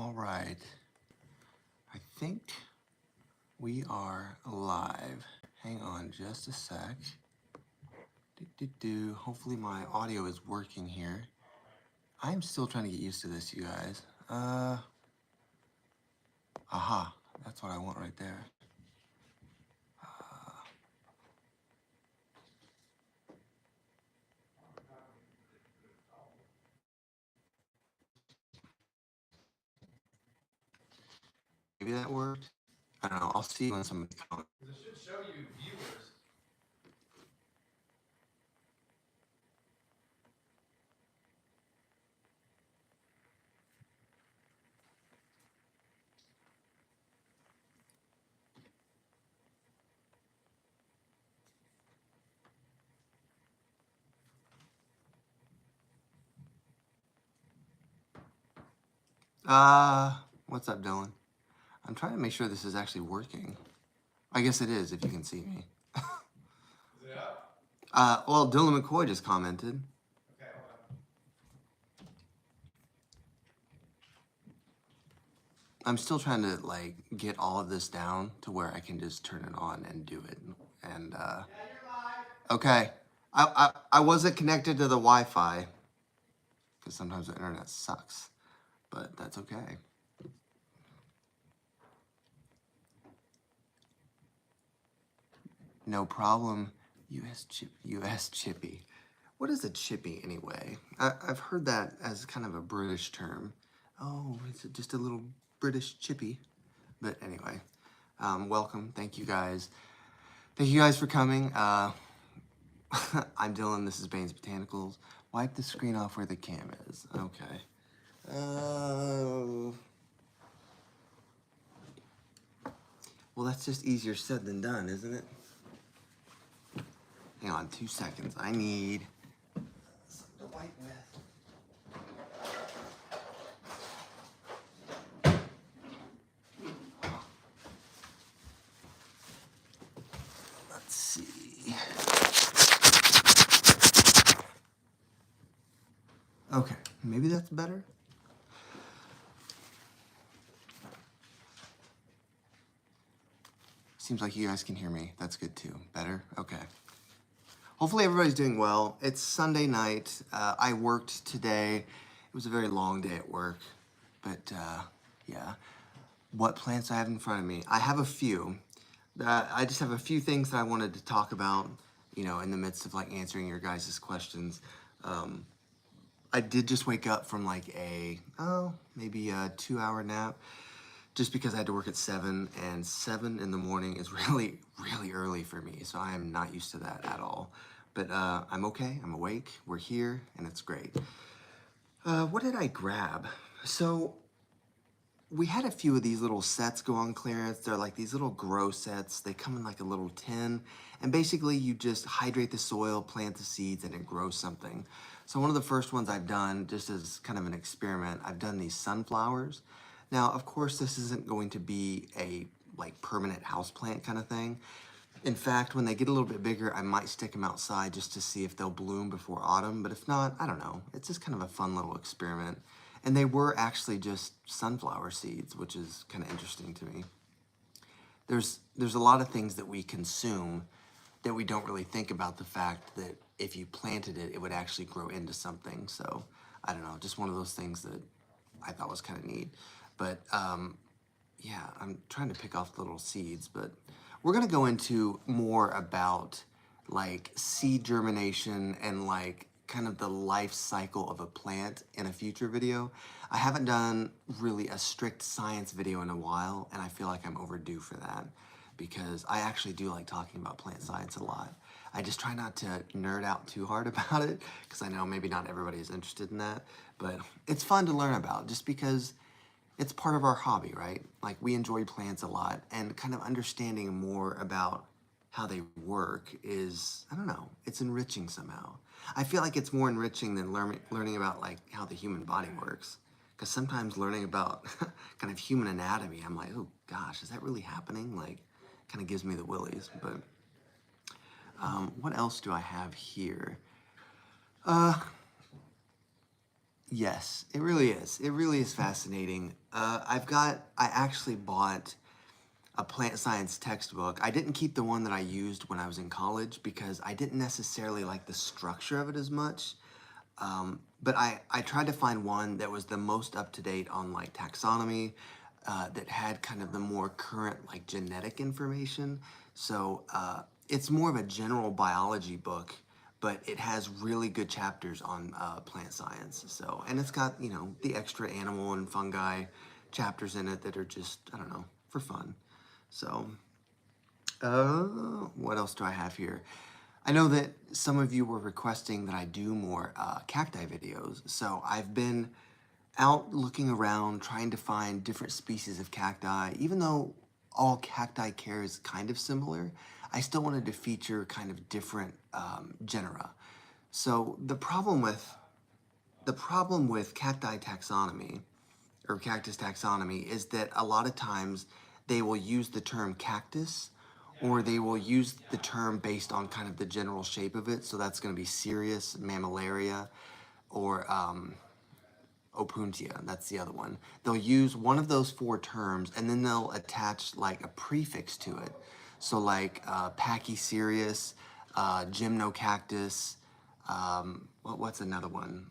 All right, I think we are live. Hang on just a sec. Hopefully my audio is working here. I'm still trying to get used to this, you guys. Aha, that's what I want right there. Maybe that worked. I don't know. I'll see when somebody comments. It should show you viewers. What's up, Dylan? I'm trying to make sure this is actually working. I guess it is if you can see me. Is it up? Well, Dylan McCoy just commented. Okay, hold on. I'm still trying to like get all of this down to where I can just turn it on and do it. And Yeah, you're live. okay, I wasn't connected to the Wi-Fi because sometimes the internet sucks, but that's okay. No problem. US chippy. What is a chippy anyway? I've heard that as kind of a British term. Oh, it's just a little British chippy. But anyway, welcome. Thank you guys. Thank you guys for coming. I'm Dylan. This is Bane's Botanicals. Wipe the screen off where the cam is. Okay. Well, that's just easier said than done, isn't it? Hang on 2 seconds. I need something to wipe with. Let's see. Okay, maybe that's better. Seems like you guys can hear me. That's good too. Better? Okay. Hopefully everybody's doing well. It's Sunday night. I worked today. It was a very long day at work, but yeah. What plants I have in front of me? I have a few. I just have a few things that I wanted to talk about, you know, in the midst of like answering your guys' questions. I did just wake up from like maybe a 2-hour nap, just because I had to work at 7, and 7 in the morning is really, really early for me. So I am not used to that at all. But I'm okay, I'm awake, we're here, and it's great. What did I grab? So we had a few of these little sets go on clearance. They're like these little grow sets. They come in like a little tin, and basically you just hydrate the soil, plant the seeds, and it grows something. So one of the first ones I've done, just as kind of an experiment, I've done these sunflowers. Now, of course, this isn't going to be a like permanent houseplant kind of thing. In fact, when they get a little bit bigger, I might stick them outside just to see if they'll bloom before autumn. But if not, I don't know. It's just kind of a fun little experiment. And they were actually just sunflower seeds, which is kind of interesting to me. There's a lot of things that we consume that we don't really think about the fact that if you planted it, it would actually grow into something. So I don't know, just one of those things that I thought was kind of neat. But yeah, I'm trying to pick off the little seeds, but we're gonna go into more about like seed germination and like kind of the life cycle of a plant in a future video. I haven't done really a strict science video in a while, and I feel like I'm overdue for that because I actually do like talking about plant science a lot. I just try not to nerd out too hard about it because I know maybe not everybody is interested in that, but it's fun to learn about just because it's part of our hobby, right? Like we enjoy plants a lot, and kind of understanding more about how they work is, I don't know, it's enriching somehow. I feel like it's more enriching than learning about like how the human body works. Because sometimes learning about kind of human anatomy, I'm like, oh gosh, is that really happening? Like, kind of gives me the willies. But what else do I have here? Yes, it really is. It really is fascinating. I actually bought a plant science textbook. I didn't keep the one that I used when I was in college because I didn't necessarily like the structure of it as much. But I tried to find one that was the most up to date on like taxonomy, that had kind of the more current like genetic information. So it's more of a general biology book, but it has really good chapters on plant science. So, and it's got, you know, the extra animal and fungi chapters in it that are just, I don't know, for fun. So, what else do I have here? I know that some of you were requesting that I do more cacti videos, so I've been out looking around trying to find different species of cacti. Even though all cacti care is kind of similar, I still wanted to feature kind of different genera. So the problem with cacti taxonomy or cactus taxonomy is that a lot of times they will use the term cactus or they will use the term based on kind of the general shape of it. So that's going to be Cereus, Mammillaria, or Opuntia. That's the other one. They'll use one of those four terms and then they'll attach like a prefix to it. So like Pachycereus, Gymnocactus, what's another one?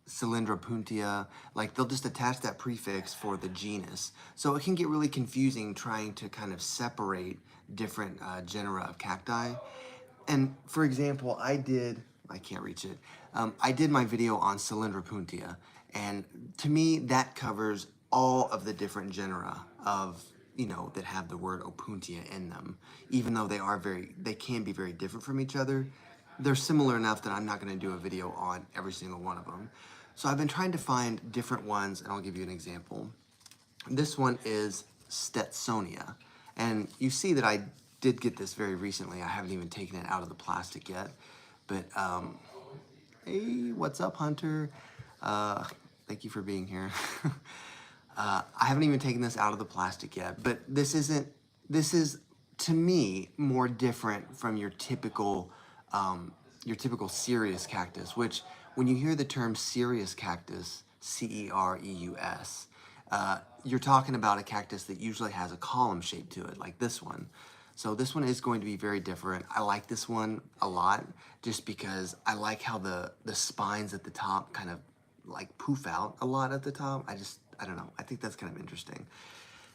Cylindropuntia. Like they'll just attach that prefix for the genus. So it can get really confusing trying to kind of separate different genera of cacti. And for example, I can't reach it. I did my video on Cylindropuntia, and to me, that covers all of the different genera of, you know, that have the word Opuntia in them. Even though they can be very different from each other, they're similar enough that I'm not going to do a video on every single one of them. So I've been trying to find different ones, and I'll give you an example. This one is Stetsonia. And you see that I did get this very recently. I haven't even taken it out of the plastic yet. But, hey, what's up, Hunter? Thank you for being here. I haven't even taken this out of the plastic yet. But this is, to me, more different from your typical Cereus cactus, which when you hear the term Cereus cactus, Cereus, you're talking about a cactus that usually has a column shape to it, like this one. So this one is going to be very different. I like this one a lot just because I like how the spines at the top kind of like poof out a lot at the top. I don't know. I think that's kind of interesting.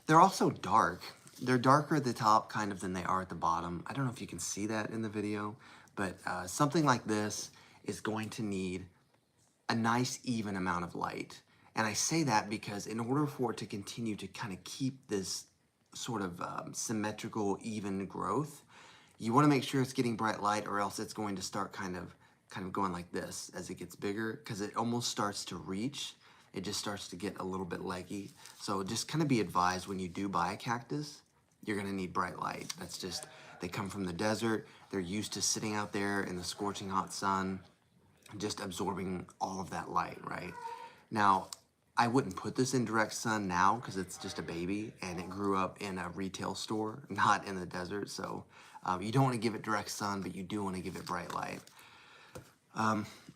They're also dark. They're darker at the top kind of than they are at the bottom. I don't know if you can see that in the video, but something like this is going to need a nice even amount of light. And I say that because in order for it to continue to kind of keep this sort of symmetrical, even growth, you want to make sure it's getting bright light, or else it's going to start kind of going like this as it gets bigger, because it almost starts to reach. It just starts to get a little bit leggy. So just kind of be advised when you do buy a cactus, you're going to need bright light. That's just, they come from the desert. They're used to sitting out there in the scorching hot sun, just absorbing all of that light, right? Now, I wouldn't put this in direct sun now because it's just a baby and it grew up in a retail store, not in the desert. So you don't want to give it direct sun, but you do want to give it bright light.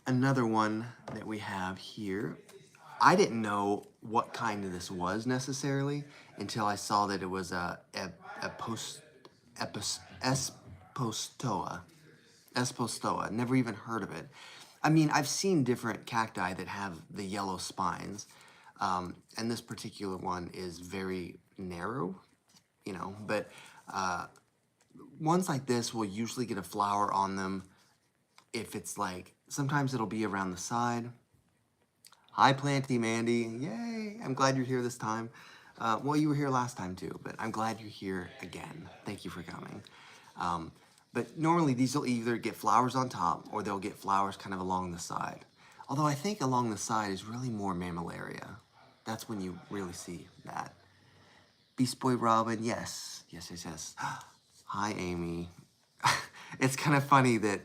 Another one that we have here, I didn't know what kind of this was necessarily until I saw that it was Espostoa. Never even heard of it. I mean, I've seen different cacti that have the yellow spines, and this particular one is very narrow, you know, but ones like this will usually get a flower on them if it's like, sometimes it'll be around the side. Hi, Planty Mandy. Yay, I'm glad you're here this time. Well, you were here last time too, but I'm glad you're here again. Thank you for coming. But normally these will either get flowers on top or they'll get flowers kind of along the side. Although I think along the side is really more mammillaria. That's when you really see that. Beast Boy Robin, yes. Yes. Hi, Amy. It's kind of funny that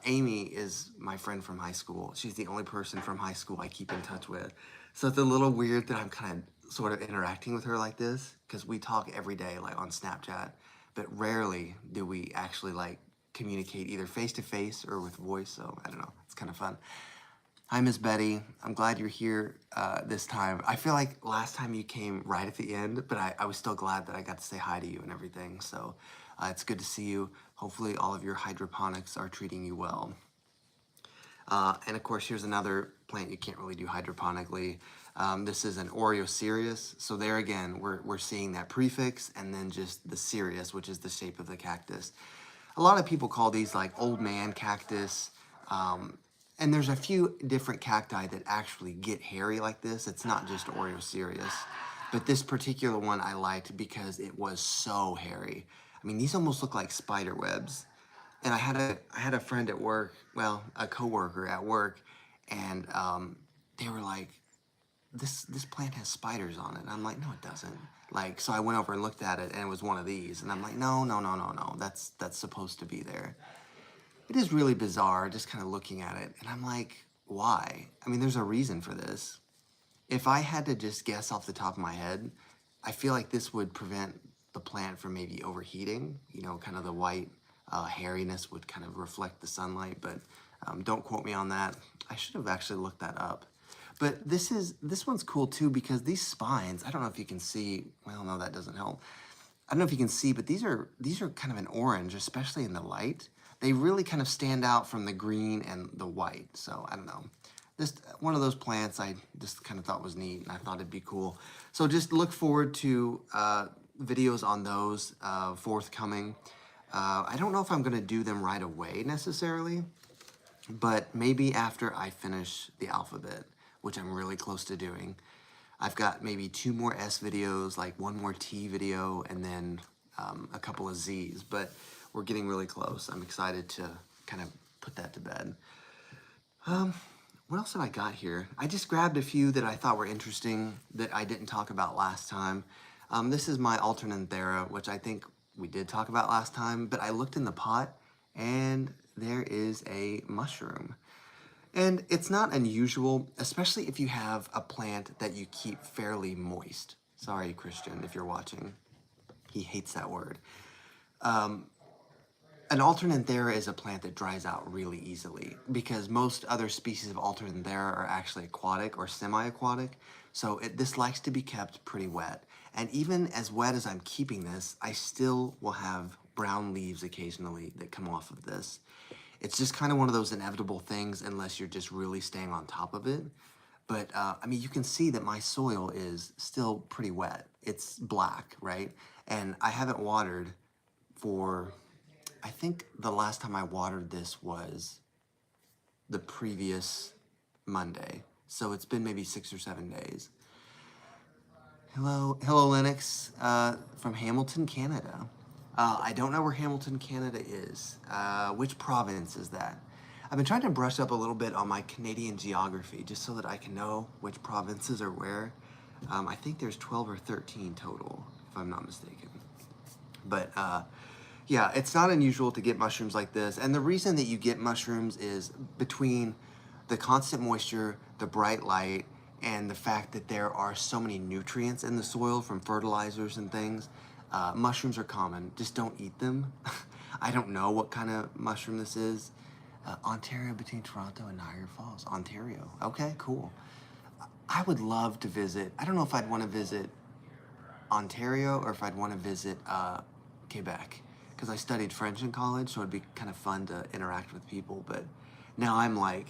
Amy is my friend from high school. She's the only person from high school I keep in touch with. So it's a little weird that I'm kind of sort of interacting with her like this, because we talk every day like on Snapchat, but rarely do we actually like communicate either face to face or with voice. So I don't know, it's kind of fun. Hi, Miss Betty. I'm glad you're here this time. I feel like last time you came right at the end, but I was still glad that I got to say hi to you and everything. So it's good to see you. Hopefully all of your hydroponics are treating you well. And of course, here's another plant you can't really do hydroponically. This is an Oreo Cereus. So there again, we're seeing that prefix and then just the Cereus, which is the shape of the cactus. A lot of people call these like old man cactus. And there's a few different cacti that actually get hairy like this. It's not just Oreo Cereus. But this particular one I liked because it was so hairy. I mean, these almost look like spider webs. And I had a friend at work, well, a coworker at work, and they were like, this plant has spiders on it. And I'm like, no, it doesn't. Like, so I went over and looked at it, and it was one of these. And I'm like, no, no, no, no, no. That's supposed to be there. It is really bizarre just kind of looking at it. And I'm like, why? I mean, there's a reason for this. If I had to just guess off the top of my head, I feel like this would prevent the plant from maybe overheating. You know, kind of the white hairiness would kind of reflect the sunlight, but don't quote me on that. I should have actually looked that up. But this one's cool too because these spines, I don't know if you can see, well, no, that doesn't help. I don't know if you can see, but these are kind of an orange, especially in the light. They really kind of stand out from the green and the white. So I don't know. Just one of those plants I just kind of thought was neat, and I thought it'd be cool. So just look forward to videos on those forthcoming. I don't know if I'm going to do them right away necessarily, but maybe after I finish the alphabet, which I'm really close to doing. I've got maybe 2 more S videos, like 1 more T video, and then a couple of Z's, but we're getting really close. I'm excited to kind of put that to bed. What else have I got here? I just grabbed a few that I thought were interesting that I didn't talk about last time. This is my Alternanthera, which I think we did talk about last time, but I looked in the pot and there is a mushroom. And it's not unusual, especially if you have a plant that you keep fairly moist. Sorry, Christian, if you're watching. He hates that word. An Alternanthera is a plant that dries out really easily because most other species of Alternanthera are actually aquatic or semi-aquatic. So this likes to be kept pretty wet. And even as wet as I'm keeping this, I still will have brown leaves occasionally that come off of this. It's just kind of one of those inevitable things unless you're just really staying on top of it. But I mean, you can see that my soil is still pretty wet. It's black, right? And I haven't watered for, I think the last time I watered this was the previous Monday. So it's been maybe 6 or 7 days. Hello, Lennox from Hamilton, Canada. I don't know where Hamilton, Canada is. Which province is that? I've been trying to brush up a little bit on my Canadian geography just so that I can know which provinces are where. I think there's 12 or 13 total, if I'm not mistaken. But yeah, it's not unusual to get mushrooms like this. And the reason that you get mushrooms is between the constant moisture, the bright light, and the fact that there are so many nutrients in the soil from fertilizers and things. Mushrooms are common. Just don't eat them. I don't know what kind of mushroom this is. Ontario, between Toronto and Niagara Falls. Ontario. Okay, cool. I would love to visit. I don't know if I'd want to visit Ontario or if I'd want to visit Quebec, because I studied French in college, so it'd be kind of fun to interact with people. But now I'm like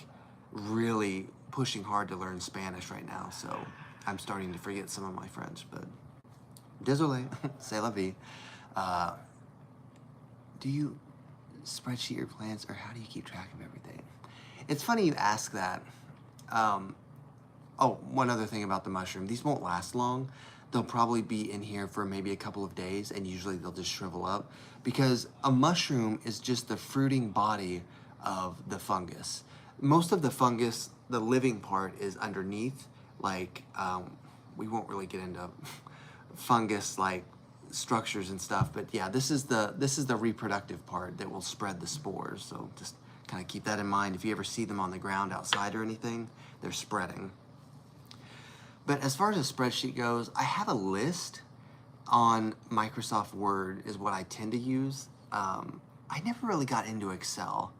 really pushing hard to learn Spanish right now, so I'm starting to forget some of my French. But désolé, c'est la vie. Do you spreadsheet your plans, or how do you keep track of everything? It's funny you ask that. Oh, one other thing about the mushroom. These won't last long. They'll probably be in here for maybe a couple of days, and usually they'll just shrivel up because a mushroom is just the fruiting body of the fungus. Most of the fungus, the living part, is underneath. Like, we won't really get into fungus like structures and stuff, but yeah, this is the reproductive part that will spread the spores. So just kind of keep that in mind. If you ever see them on the ground outside or anything, they're spreading. But as far as a spreadsheet goes, I have a list on Microsoft Word is what I tend to use. I never really got into Excel.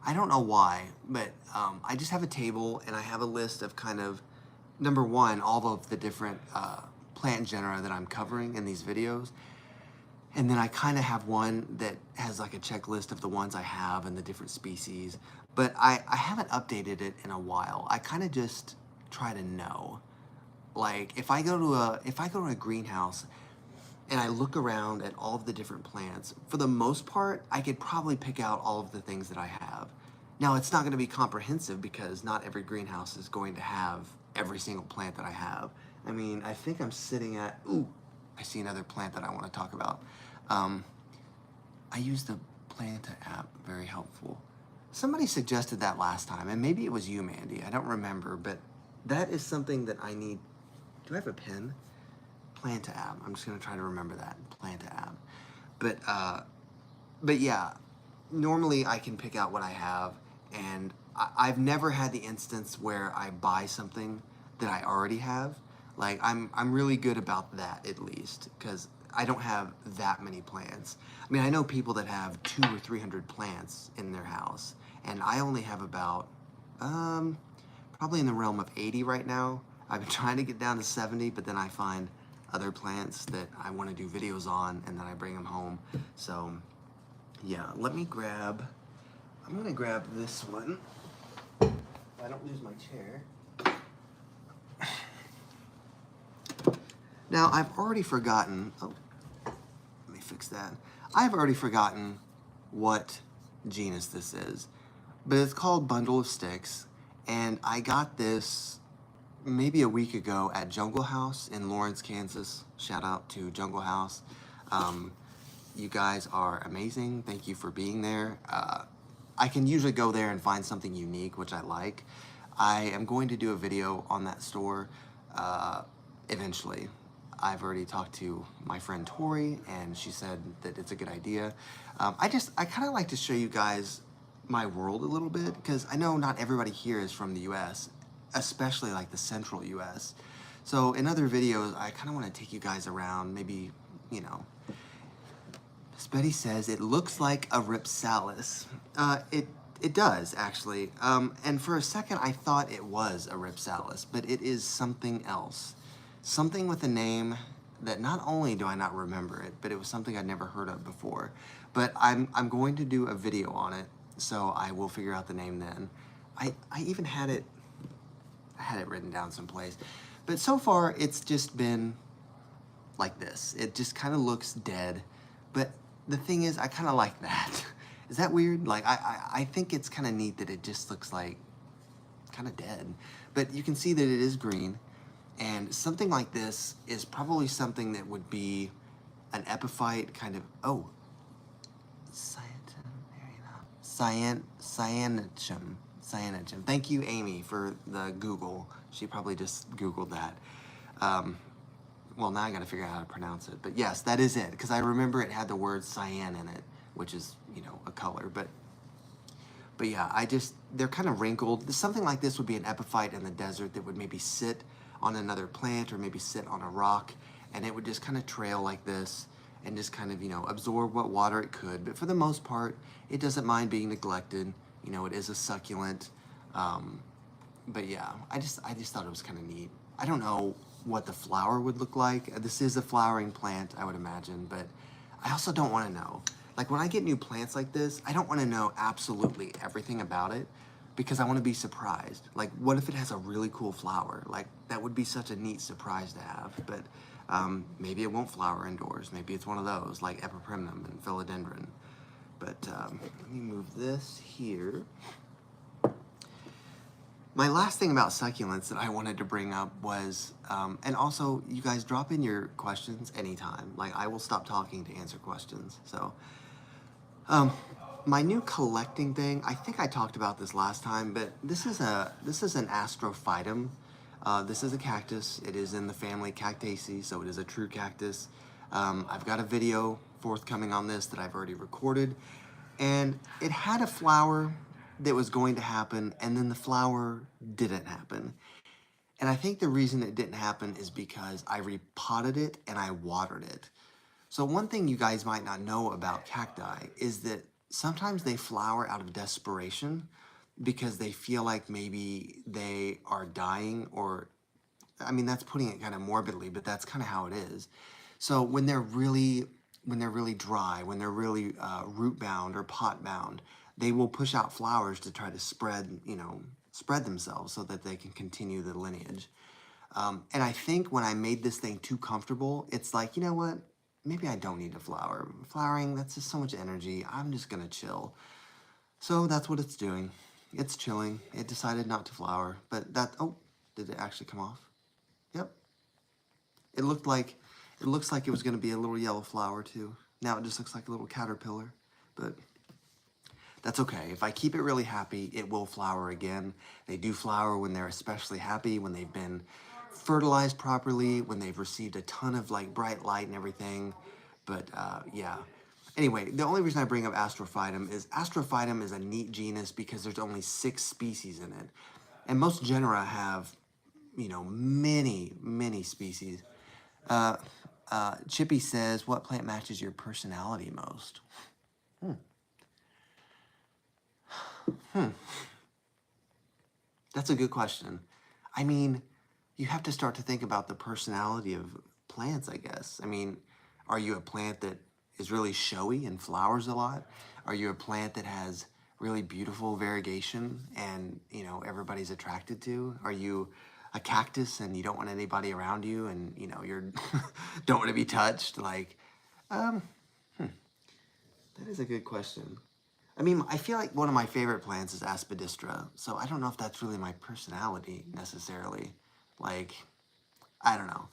I don't know why, but I just have a table and I have a list of kind of, number one, all of the different plant genera that I'm covering in these videos. And then I kind of have one that has like a checklist of the ones I have and the different species. But I haven't updated it in a while. I kind of just try to know. Like if I go to a greenhouse and I look around at all of the different plants, for the most part, I could probably pick out all of the things that I have. Now, it's not going to be comprehensive because not every greenhouse is going to have every single plant that I have. I mean, I think I'm sitting at, ooh, I see another plant that I want to talk about. I use the Planta app, very helpful. Somebody suggested that last time, and maybe it was you, Mandy. I don't remember, but that is something that I need. Do I have a pen? Planta app. I'm just gonna try to remember that Planta app. But yeah, normally I can pick out what I have, and I've never had the instance where I buy something that I already have. Like I'm really good about that at least, because I don't have that many plants. I mean, I know people that have 200 or 300 plants in their house, and I only have about probably in the realm of 80 right now. I've been trying to get down to 70, but then I find other plants that I want to do videos on, and then I bring them home. So yeah, I'm gonna grab this one. If I don't lose my chair. Now, I've already forgotten, oh, let me fix that. I've already forgotten what genus this is, but it's called Bundle of Sticks, and I got this maybe a week ago at Jungle House in Lawrence, Kansas. Shout out to Jungle House. You guys are amazing. Thank you for being there. I can usually go there and find something unique, which I like. I am going to do a video on that store eventually. I've already talked to my friend Tori, and she said that it's a good idea. I kind of like to show you guys my world a little bit, because I know not everybody here is from the US, especially like the central US. So in other videos, I kind of want to take you guys around, maybe, you know. Miss Betty says it looks like a Ripsalis. It does, actually. And for a second, I thought it was a Ripsalis, but it is something else. Something with a name that not only do I not remember it, but it was something I'd never heard of before. But I'm going to do a video on it, so I will figure out the name then. I even had it, I had it written down someplace. But so far, it's just been like this. It just kind of looks dead. But the thing is, I kind of like that. Is that weird? Like, I think it's kind of neat that it just looks like kind of dead. But you can see that it is green. And something like this is probably something that would be an epiphyte kind of, oh, cyanogen. Thank you, Amy, for the Google. She probably just Googled that. Well, now I gotta figure out how to pronounce it. But yes, that is it, because I remember it had the word cyan in it, which is, you know, a color. But yeah, they're kind of wrinkled. Something like this would be an epiphyte in the desert that would maybe sit on another plant or maybe sit on a rock, and it would just kind of trail like this and just kind of, you know, absorb what water it could. But for the most part, it doesn't mind being neglected. You know, it is a succulent. But yeah, I just thought it was kind of neat. I don't know what the flower would look like. This is a flowering plant, I would imagine, but I also don't want to know. Like when I get new plants like this, I don't want to know absolutely everything about it, because I want to be surprised. Like, what if it has a really cool flower? Like, that would be such a neat surprise to have. But maybe it won't flower indoors. Maybe it's one of those, like Epiprimnum and Philodendron. But let me move this here. My last thing about succulents that I wanted to bring up was, and also, you guys drop in your questions anytime. Like, I will stop talking to answer questions. So, my new collecting thing, I think I talked about this last time, but this is an astrophytum. This is a cactus. It is in the family Cactaceae, so it is a true cactus. I've got a video forthcoming on this that I've already recorded, and it had a flower that was going to happen, and then the flower didn't happen. And I think the reason it didn't happen is because I repotted it and I watered it. So one thing you guys might not know about cacti is that sometimes they flower out of desperation because they feel like maybe they are dying, or I mean, that's putting it kind of morbidly, but that's kind of how it is. So when they're really dry, when they're really root bound or pot bound, they will push out flowers to try to spread themselves so that they can continue the lineage. And I think when I made this thing too comfortable, it's like, you know what? Maybe I don't need to flower. Flowering, that's just so much energy. I'm just gonna chill. So that's what it's doing. It's chilling. It decided not to flower, but oh, did it actually come off? Yep. It looked like, it looks like it was gonna be a little yellow flower too. Now it just looks like a little caterpillar, but that's okay. If I keep it really happy, it will flower again. They do flower when they're especially happy, when they've been fertilized properly, when they've received a ton of like bright light and everything. But yeah. Anyway, the only reason I bring up Astrophytum is a neat genus because there's only 6 species in it. And most genera have, many, many species. Chippy says, what plant matches your personality most? That's a good question. I mean, you have to start to think about the personality of plants, I guess. I mean, are you a plant that is really showy and flowers a lot? Are you a plant that has really beautiful variegation and, everybody's attracted to? Are you a cactus and you don't want anybody around you and, you're don't want to be touched? Like, that is a good question. I mean, I feel like one of my favorite plants is aspidistra, so I don't know if that's really my personality necessarily. Like, I don't know.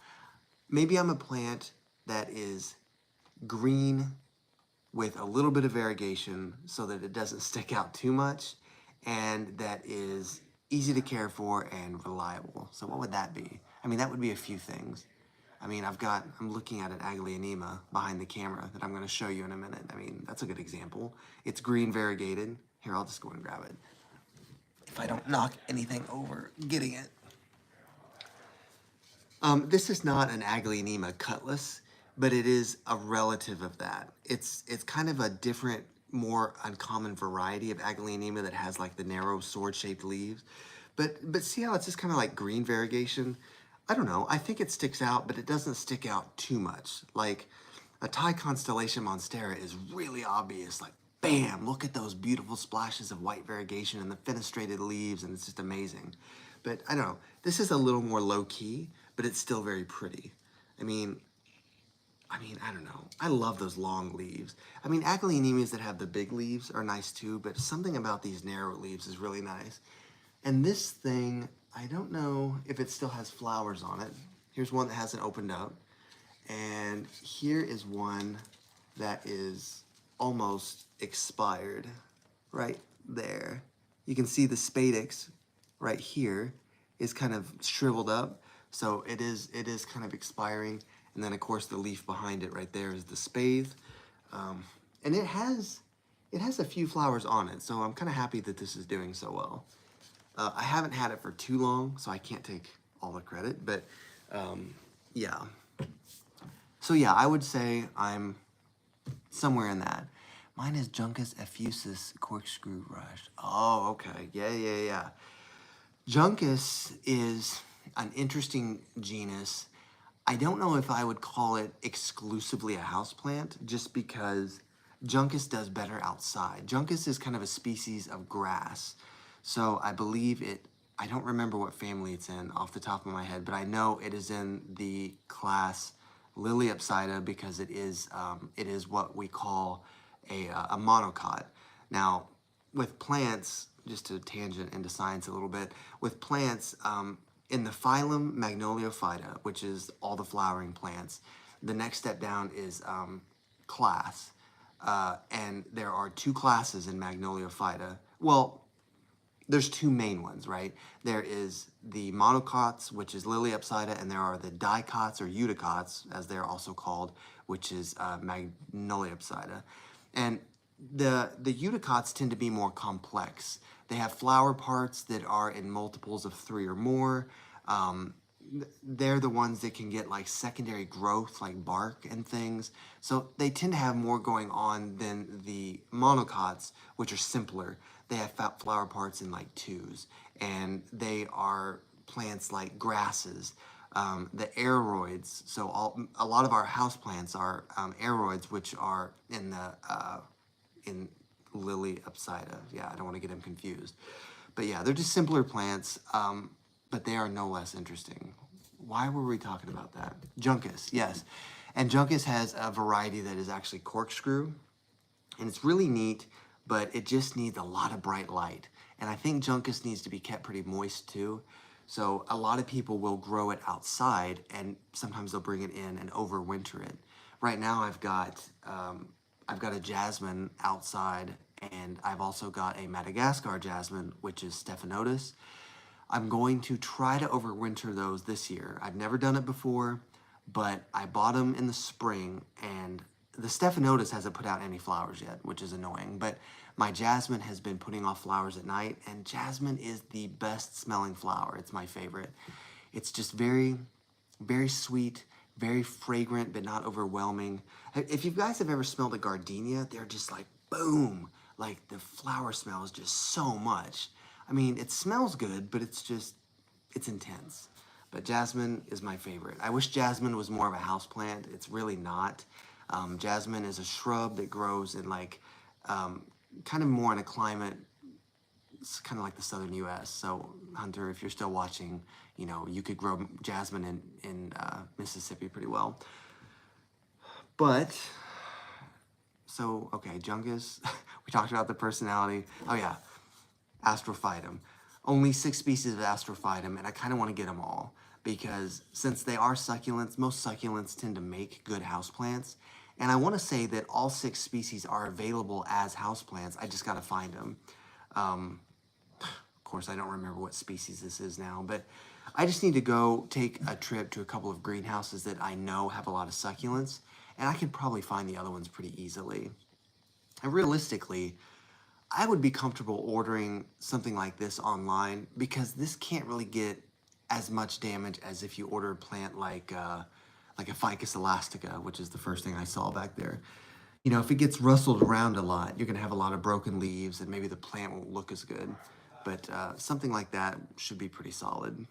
Maybe I'm a plant that is green with a little bit of variegation so that it doesn't stick out too much, and that is easy to care for and reliable. So what would that be? I mean, that would be a few things. I mean, I'm looking at an Aglaonema behind the camera that I'm going to show you in a minute. I mean, that's a good example. It's green variegated. Here, I'll just go and grab it. If I don't knock anything over getting it. This is not an Aglaonema cutlass, but it is a relative of that. It's kind of a different, more uncommon variety of Aglaonema that has like the narrow sword-shaped leaves. But see how it's just kind of like green variegation? I don't know. I think it sticks out, but it doesn't stick out too much. Like a Thai constellation monstera is really obvious. Like, bam, look at those beautiful splashes of white variegation and the fenestrated leaves, and it's just amazing. But I don't know. This is a little more low-key, but it's still very pretty. I mean, I don't know. I love those long leaves. I mean, Aglaonemas that have the big leaves are nice too, but something about these narrow leaves is really nice. And this thing, I don't know if it still has flowers on it. Here's one that hasn't opened up. And here is one that is almost expired right there. You can see the spadix right here is kind of shriveled up. So it is kind of expiring. And then of course the leaf behind it right there is the spathe. And it has a few flowers on it. So I'm kind of happy that this is doing so well. I haven't had it for too long, so I can't take all the credit, but yeah. So yeah, I would say I'm somewhere in that. Mine is Juncus effusus corkscrew rush. Oh, okay. Yeah. Juncus is an interesting genus. I don't know if I would call it exclusively a houseplant, just because Juncus does better outside. Juncus is kind of a species of grass. So I believe I don't remember what family it's in off the top of my head, but I know it is in the class Liliopsida because it is what we call a monocot. Now, with plants, just to tangent into science a little bit, with plants, in the phylum Magnoliophyta, which is all the flowering plants, the next step down is class. And there are 2 classes in Magnoliophyta. Well, there's 2 main ones, right? There is the monocots, which is Liliopsida, and there are the dicots or eudicots, as they're also called, which is Magnoliopsida. And the eudicots tend to be more complex. They have flower parts that are in multiples of 3 or more. they're the ones that can get like secondary growth, like bark and things. So they tend to have more going on than the monocots, which are simpler. They have flower parts in like twos, and they are plants like grasses. The aeroids, so a lot of our house plants are aeroids, which are in Lily Upsida. Yeah, I don't want to get them confused. But yeah, they're just simpler plants, but they are no less interesting. Why were we talking about that? Juncus, yes. And Juncus has a variety that is actually corkscrew, and it's really neat, but it just needs a lot of bright light. And I think Juncus needs to be kept pretty moist too. So a lot of people will grow it outside, and sometimes they'll bring it in and overwinter it. Right now, I've got a jasmine outside, and I've also got a Madagascar jasmine, which is Stephanotis. I'm going to try to overwinter those this year. I've never done it before, but I bought them in the spring, and the Stephanotis hasn't put out any flowers yet, which is annoying, but my jasmine has been putting off flowers at night, and jasmine is the best smelling flower. It's my favorite. It's just very, very sweet, very fragrant, but not overwhelming. If you guys have ever smelled a gardenia, they're just like, boom, like the flower smells just so much. I mean, it smells good, but it's intense. But jasmine is my favorite. I wish jasmine was more of a house plant. It's really not. Jasmine is a shrub that grows in like kind of more in a climate. It's kind of like the southern U.S. So Hunter, if you're still watching, you know you could grow jasmine in Mississippi pretty well. But so okay, Juncus. We talked about the personality. Oh yeah, Astrophytum. Only 6 species of Astrophytum, and I kind of want to get them all because since they are succulents, most succulents tend to make good houseplants. And I want to say that all 6 species are available as houseplants. I just got to find them. Of course, I don't remember what species this is now, but I just need to go take a trip to a couple of greenhouses that I know have a lot of succulents, and I can probably find the other ones pretty easily. And realistically, I would be comfortable ordering something like this online because this can't really get as much damage as if you order a plant like a Ficus elastica, which is the first thing I saw back there. You know, if it gets rustled around a lot, you're gonna have a lot of broken leaves and maybe the plant won't look as good. But something like that should be pretty solid.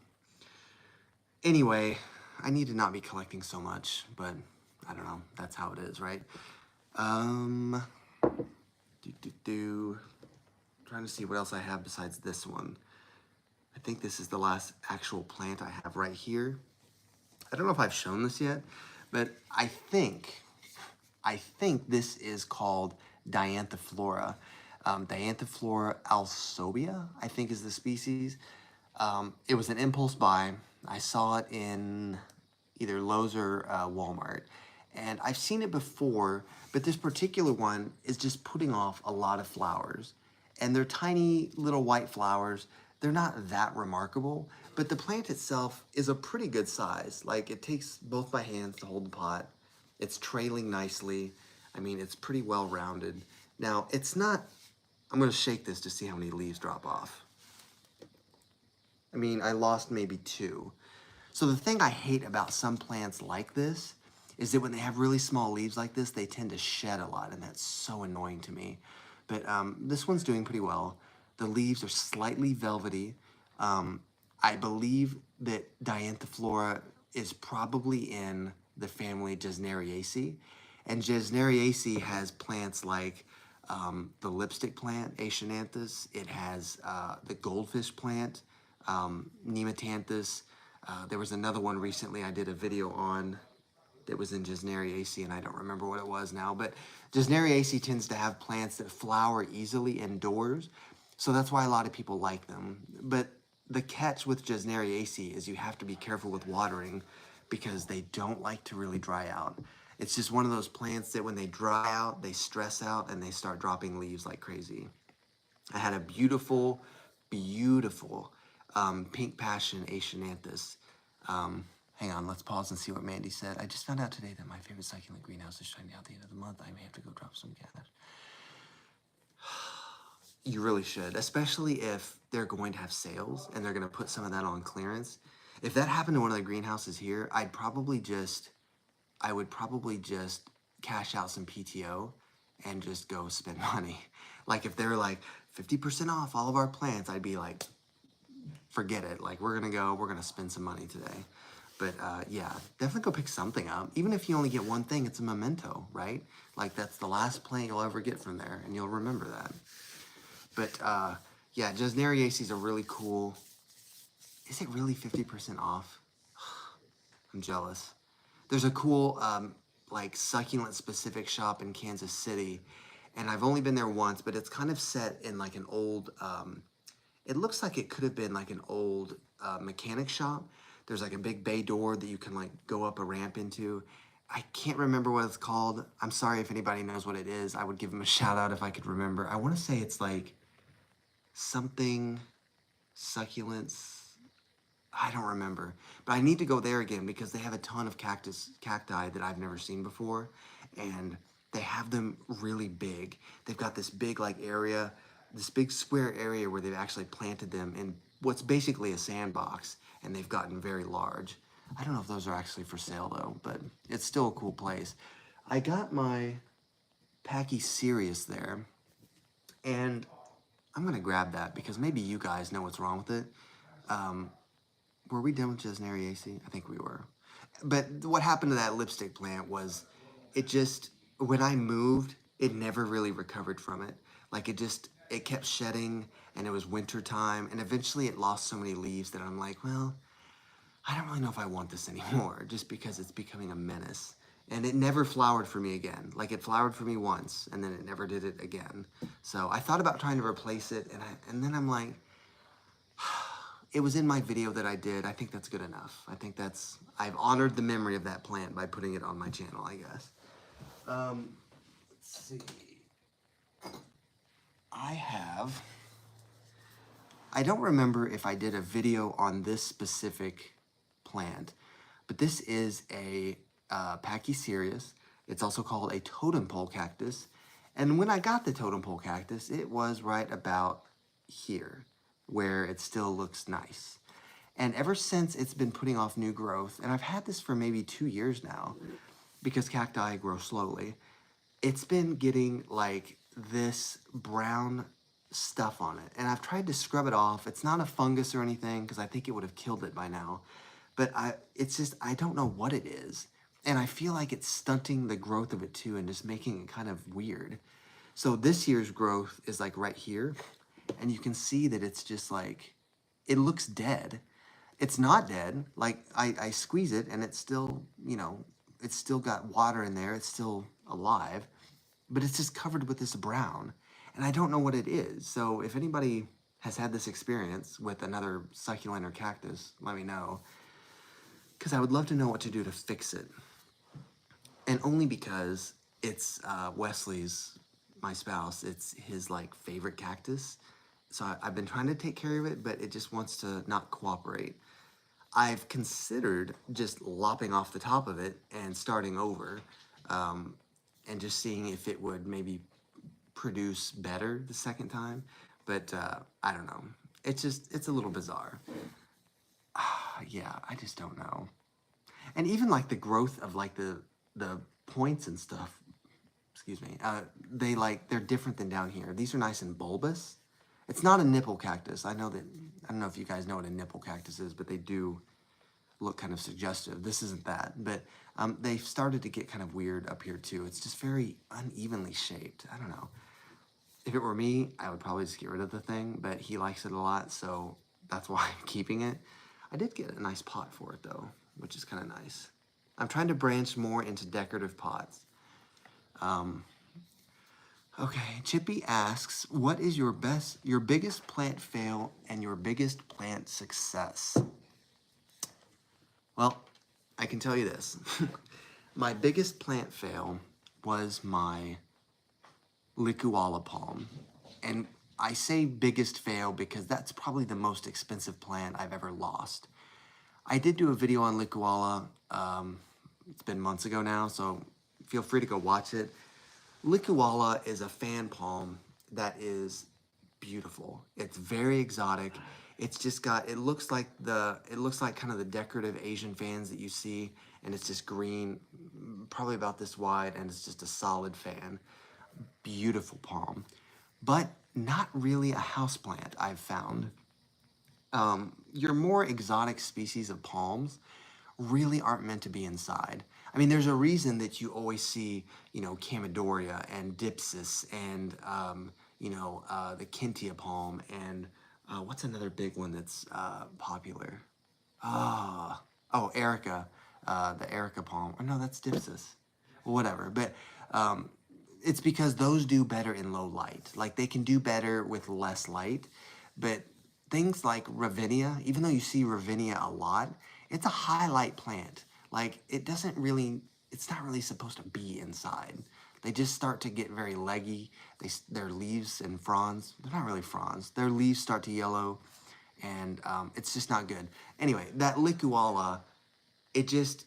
Anyway, I need to not be collecting so much, but I don't know. That's how it is, right? Um, Trying to see what else I have besides this one. I think this is the last actual plant I have right here. I don't know if I've shown this yet, but I think this is called Dianthiflora. Dianthiflora alsobia, I think is the species. It was an impulse buy. I saw it in either Lowe's or Walmart. And I've seen it before, but this particular one is just putting off a lot of flowers. And they're tiny little white flowers. They're not that remarkable, but the plant itself is a pretty good size. Like it takes both my hands to hold the pot. It's trailing nicely. I mean, it's pretty well rounded. Now, it's not, I'm gonna shake this to see how many leaves drop off. I mean, I lost maybe 2. So the thing I hate about some plants like this is that when they have really small leaves like this, they tend to shed a lot, and that's so annoying to me. But this one's doing pretty well. The leaves are slightly velvety. I believe that Dianthiflora is probably in the family Gesneriaceae. And Gesneriaceae has plants like the lipstick plant, Aeschynanthus. It has the goldfish plant, Nematanthus. There was another one recently I did a video on that was in Gesneriaceae, and I don't remember what it was now, but Gesneriaceae tends to have plants that flower easily indoors, so that's why a lot of people like them. But the catch with Gesneriaceae is you have to be careful with watering because they don't like to really dry out. It's just one of those plants that when they dry out, they stress out and they start dropping leaves like crazy. I had a beautiful, beautiful pink passion Aeschynanthus. Hang on, let's pause and see what Mandy said. I just found out today that my favorite succulent greenhouse is shutting down at the end of the month. I may have to go drop some gas. You really should, especially if they're going to have sales and they're going to put some of that on clearance. If that happened to one of the greenhouses here, I would probably just cash out some PTO and just go spend money. Like if they were like 50% off all of our plants, I'd be like, forget it. Like we're gonna spend some money today. But yeah, definitely go pick something up. Even if you only get one thing, it's a memento, right? Like that's the last plant you'll ever get from there, and you'll remember that. But yeah, Gesneriaceae are really cool. Is it really 50% off? I'm jealous. There's a cool like succulent specific shop in Kansas City, and I've only been there once, but it's kind of set in like an old it looks like it could have been like an old mechanic shop. There's like a big bay door that you can like go up a ramp into. I can't remember what it's called. I'm sorry if anybody knows what it is. I would give them a shout out if I could remember. I want to say it's like something succulents. I don't remember, but I need to go there again because they have a ton of cacti that I've never seen before, and they have them really big. They've got this big like area, this big square area where they've actually planted them in what's basically a sandbox, and they've gotten very large. I don't know if those are actually for sale though, but it's still a cool place. I got my Pachycereus there, and I'm gonna grab that because maybe you guys know what's wrong with it. Were we done with Gesneriaceae? I think we were. But what happened to that lipstick plant was it just, when I moved, it never really recovered from it. Like it kept shedding, and it was winter time, and eventually it lost so many leaves that I'm like, well, I don't really know if I want this anymore, just because it's becoming a menace. And it never flowered for me again. Like it flowered for me once, and then it never did it again. So I thought about trying to replace it, and then I'm like, it was in my video that I did. I think that's good enough. I've honored the memory of that plant by putting it on my channel, I guess. Let's see. I don't remember if I did a video on this specific plant, but this is a Pachycereus. It's also called a totem pole cactus. And when I got the totem pole cactus, it was right about here, where it still looks nice. And ever since, it's been putting off new growth, and I've had this for maybe 2 years now, because cacti grow slowly. It's been getting like this brown stuff on it, and I've tried to scrub it off. It's not a fungus or anything, because I think it would have killed it by now. But it's just, I don't know what it is. And I feel like it's stunting the growth of it too, and just making it kind of weird. So this year's growth is like right here, and you can see that it's just like, it looks dead. It's not dead. Like I squeeze it and it's still, it's still got water in there. It's still alive, but it's just covered with this brown, and I don't know what it is. So if anybody has had this experience with another succulent or cactus, let me know, because I would love to know what to do to fix it. And only because it's Wesley's, my spouse, it's his like favorite cactus. So I've been trying to take care of it, but it just wants to not cooperate. I've considered just lopping off the top of it and starting over, and just seeing if it would maybe produce better the second time. But I don't know. It's a little bizarre. Yeah, I just don't know. And even like the growth of like the points and stuff, excuse me, they're different than down here. These are nice and bulbous. It's not a nipple cactus. I don't know if you guys know what a nipple cactus is, but they do look kind of suggestive. This isn't that, but they've started to get kind of weird up here too. It's just very unevenly shaped. I don't know. If it were me, I would probably just get rid of the thing, but he likes it a lot, so that's why I'm keeping it. I did get a nice pot for it though, which is kind of nice. I'm trying to branch more into decorative pots. Okay, Chippy asks, what is your biggest plant fail and your biggest plant success? Well, I can tell you this. My biggest plant fail was my Licuala palm. And I say biggest fail because that's probably the most expensive plant I've ever lost. I did do a video on Licuala. It's been months ago now, so feel free to go watch it. Licuala is a fan palm that is beautiful. It's very exotic. It's just got, it looks like kind of the decorative Asian fans that you see, and it's just green, probably about this wide, and it's just a solid fan. Beautiful palm, but not really a houseplant, I've found. Your more exotic species of palms really aren't meant to be inside. I mean, there's a reason that you always see, Chamaedoria and Dipsis and, the Kentia palm and what's another big one that's popular? Erica, the Erica palm. Oh, no, that's Dipsis. Well, whatever. But it's because those do better in low light. Like they can do better with less light. But things like Ravinia, even though you see Ravinia a lot, it's a highlight plant. Like it's not really supposed to be inside. They just start to get very leggy. Their leaves and fronds, they're not really fronds. Their leaves start to yellow, and it's just not good. Anyway, that Licuala, the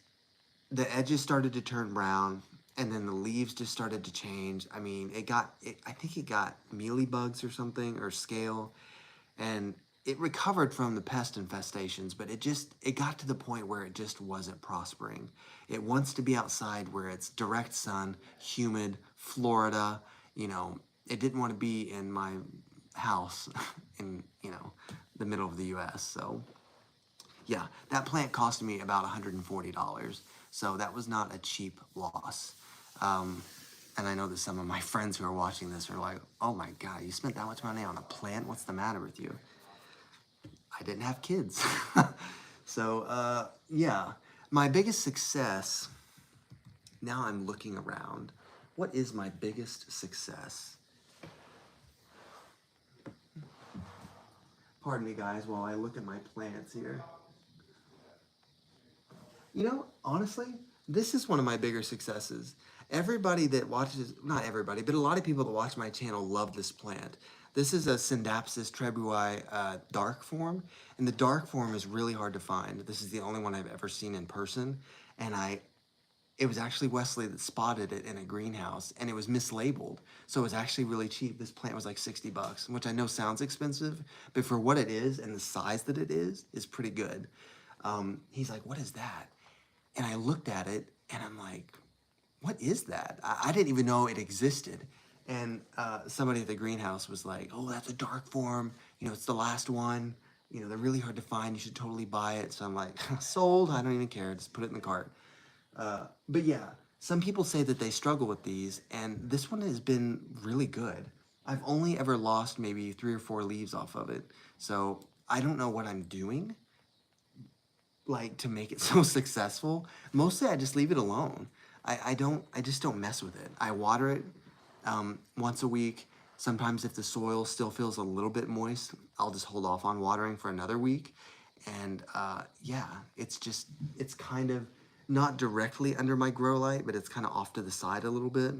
edges started to turn brown, and then the leaves just started to change. I mean, I think it got mealybugs or something, or scale, and it recovered from the pest infestations, but it got to the point where it just wasn't prospering. It wants to be outside where it's direct sun, humid, Florida, it didn't want to be in my house in, the middle of the US. So yeah, that plant cost me about $140. So that was not a cheap loss. And I know that some of my friends who are watching this are like, oh my God, you spent that much money on a plant? What's the matter with you? I didn't have kids. So, yeah. My biggest success, now I'm looking around. What is my biggest success? Pardon me, guys, while I look at my plants here. Honestly, this is one of my bigger successes. Everybody that watches, not everybody, but a lot of people that watch my channel love this plant. This is a Syndapsis trebui dark form, and the dark form is really hard to find. This is the only one I've ever seen in person, and it was actually Wesley that spotted it in a greenhouse, and it was mislabeled, so it was actually really cheap. This plant was like $60, which I know sounds expensive, but for what it is and the size that it is pretty good. He's like, what is that? And I looked at it, and I'm like, what is that? I didn't even know it existed. And somebody at the greenhouse was like, oh, that's a dark form. It's the last one. They're really hard to find. You should totally buy it. So I'm like, sold. I don't even care. Just put it in the cart. But yeah, some people say that they struggle with these, and this one has been really good. I've only ever lost maybe 3 or 4 leaves off of it. So I don't know what I'm doing, like, to make it so successful. Mostly I just leave it alone. I just don't mess with it. I water it once a week. Sometimes if the soil still feels a little bit moist, I'll just hold off on watering for another week. And yeah, it's kind of not directly under my grow light, but it's kind of off to the side a little bit,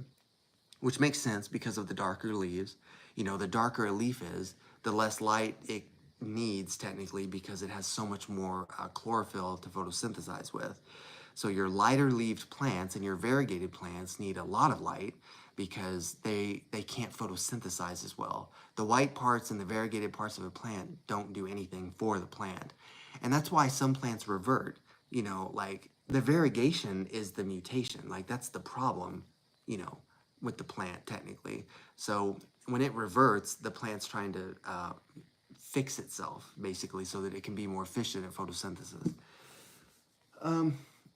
which makes sense because of the darker leaves. The darker a leaf is, the less light it needs technically, because it has so much more chlorophyll to photosynthesize with. So your lighter leaved plants and your variegated plants need a lot of light because they can't photosynthesize as well. The white parts and the variegated parts of a plant don't do anything for the plant. And that's why some plants revert. Like the variegation is the mutation. Like that's the problem, with the plant technically. So when it reverts, the plant's trying to fix itself basically so that it can be more efficient at photosynthesis.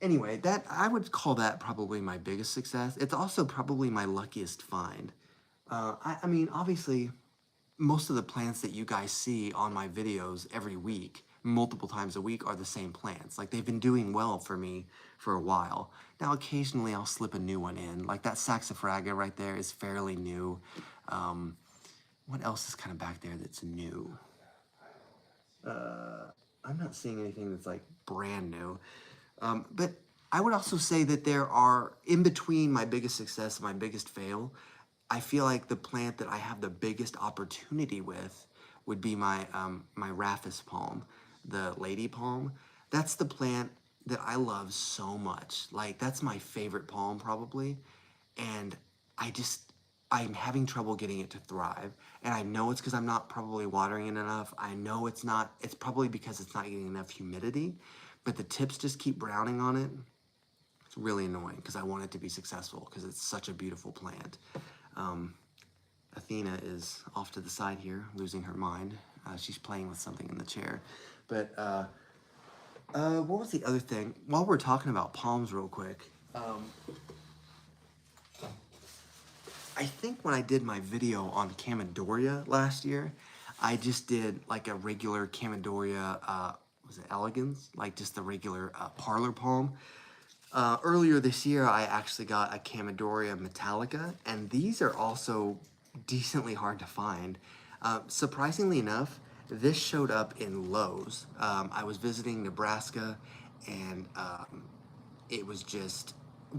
Anyway, I would call that probably my biggest success. It's also probably my luckiest find. I mean, obviously, most of the plants that you guys see on my videos every week, multiple times a week, are the same plants. Like, they've been doing well for me for a while. Now, occasionally, I'll slip a new one in. Like, that Saxifraga right there is fairly new. What else is kind of back there that's new? I'm not seeing anything that's, like, brand new. But I would also say that there are, in between my biggest success and my biggest fail, I feel like the plant that I have the biggest opportunity with would be my Rhaphis palm, the lady palm. That's the plant that I love so much. Like, that's my favorite palm probably. And I I'm having trouble getting it to thrive. And I know it's because I'm not probably watering it enough. I know it's probably because it's not getting enough humidity, but the tips just keep browning on it. It's really annoying because I want it to be successful because it's such a beautiful plant. Athena is off to the side here, losing her mind. She's playing with something in the chair. But what was the other thing? While we're talking about palms real quick, I think when I did my video on Camedoria last year, I just did like a regular Camedoria, was it elegans? Like just the regular parlor palm. Earlier this year, I actually got a Camedoria Metallica, and these are also decently hard to find. Surprisingly enough, this showed up in Lowe's. I was visiting Nebraska, and it was just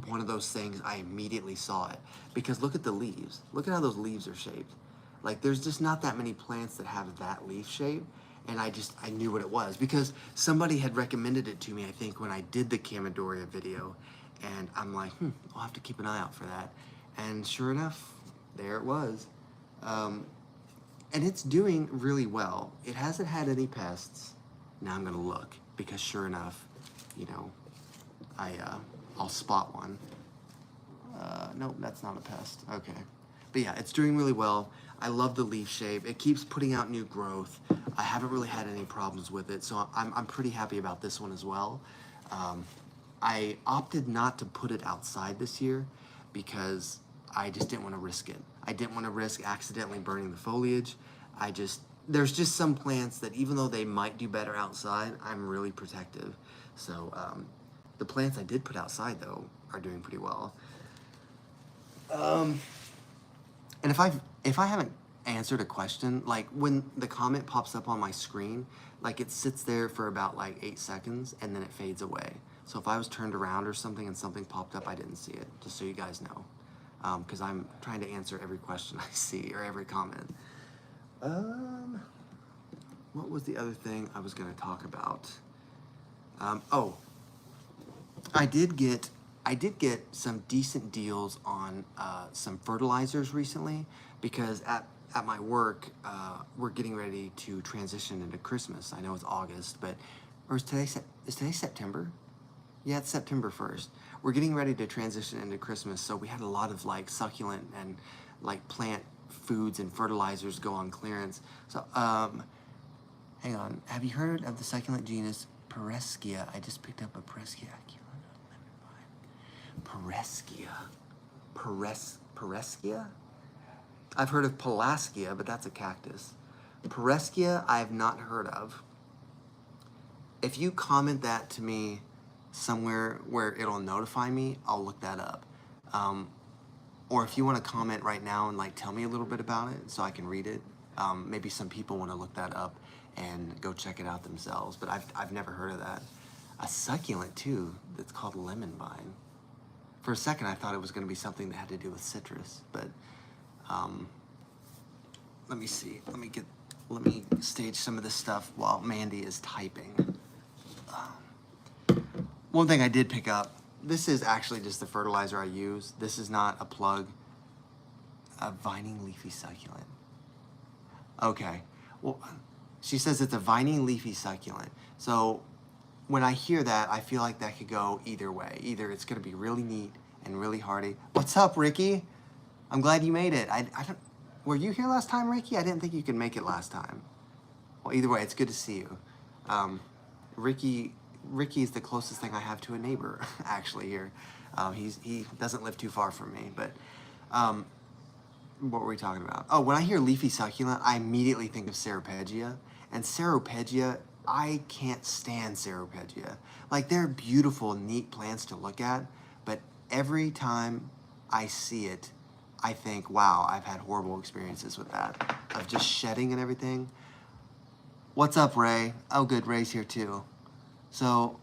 one of those things. I immediately saw it because look at the leaves. Look at how those leaves are shaped. Like there's just not that many plants that have that leaf shape. And I knew what it was because somebody had recommended it to me, I think, when I did the Camedoria video. And I'm like, I'll have to keep an eye out for that. And sure enough, there it was. And it's doing really well. It hasn't had any pests. Now I'm gonna look because sure enough, you know, I'll spot one. Nope, that's not a pest. Okay. But yeah, it's doing really well. I love the leaf shape. It keeps putting out new growth. I haven't really had any problems with it, so I'm pretty happy about this one as well. I opted not to put it outside this year because I just didn't want to risk it. I didn't want to risk accidentally burning the foliage. There's just some plants that even though they might do better outside, I'm really protective. So the plants I did put outside though are doing pretty well. And if I haven't answered a question, like when the comment pops up on my screen, like it sits there for about like 8 seconds and then it fades away. So if I was turned around or something and something popped up, I didn't see it, just so you guys know. Because I'm trying to answer every question I see or every comment. What was the other thing I was going to talk about? I did get some decent deals on some fertilizers recently because at my work, we're getting ready to transition into Christmas. I know it's August, or is today September? Yeah, it's September 1st. We're getting ready to transition into Christmas, so we had a lot of like succulent and like plant foods and fertilizers go on clearance. So, hang on. Have you heard of the succulent genus Pereskia? I just picked up a Pereskia. Pereskia? I've heard of Pelaskia, but that's a cactus. Pereskia, I have not heard of. If you comment that to me somewhere where it'll notify me, I'll look that up. Or if you want to comment right now and like tell me a little bit about it so I can read it. Maybe some people want to look that up and go check it out themselves, but I've never heard of that. A succulent too that's called lemon vine. For a second, I thought it was going to be something that had to do with citrus, but let me see. Let me stage some of this stuff while Mandy is typing. One thing I did pick up, this is actually just the fertilizer I use. This is not a plug. A vining leafy succulent. Okay. Well, she says it's a vining leafy succulent. So when I hear that, I feel like that could go either way. Either it's going to be really neat and really hardy. What's up, Ricky? I'm glad you made it. I don't. Were you here last time, Ricky? I didn't think you could make it last time. Well, either way, it's good to see you. Ricky is the closest thing I have to a neighbor, actually, here. He doesn't live too far from me, but what were we talking about? Oh, when I hear leafy succulent, I immediately think of Ceropegia. And Ceropegia, I can't stand Ceropegia. Like, they're beautiful, neat plants to look at, but every time I see it, I think, wow, I've had horrible experiences with that, of just shedding and everything. What's up, Ray? Oh, good, Ray's here too. So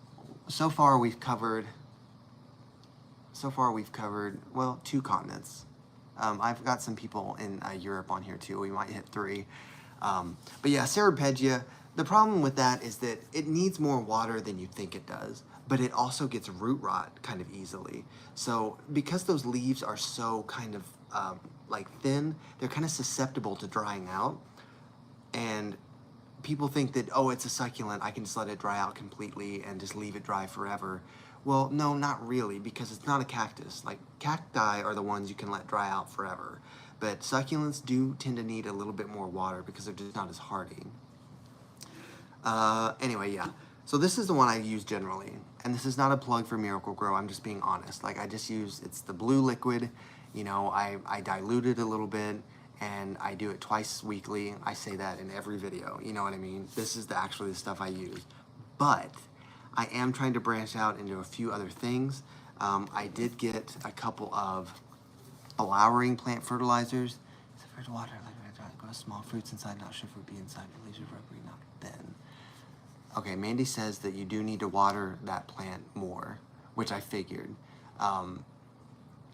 far we've covered, well, 2 continents. I've got some people in Europe on here too. We might hit 3. But yeah, Ceropegia, the problem with that is that it needs more water than you think it does. but it also gets root rot kind of easily. So because those leaves are so kind of like thin, they're kind of susceptible to drying out. And people think that, oh, it's a succulent, I can just let it dry out completely and just leave it dry forever. Well, no, not really, because it's not a cactus. Like, cacti are the ones you can let dry out forever. But succulents do tend to need a little bit more water because they're just not as hardy. Anyway, yeah. So this is the one I use generally. And this is not a plug for Miracle Grow, I'm just being honest. Like, I just use, it's the blue liquid. You know, I dilute it a little bit, and I do it twice weekly. I say that in every video, you know what I mean? This is actually the stuff I use. But I am trying to branch out into a few other things. I did get a couple of flowering plant fertilizers. Separate water, grow small fruits inside, not sugar fruit be inside, release your rubbery, not thin. Okay, Mandy says that you do need to water that plant more, which I figured.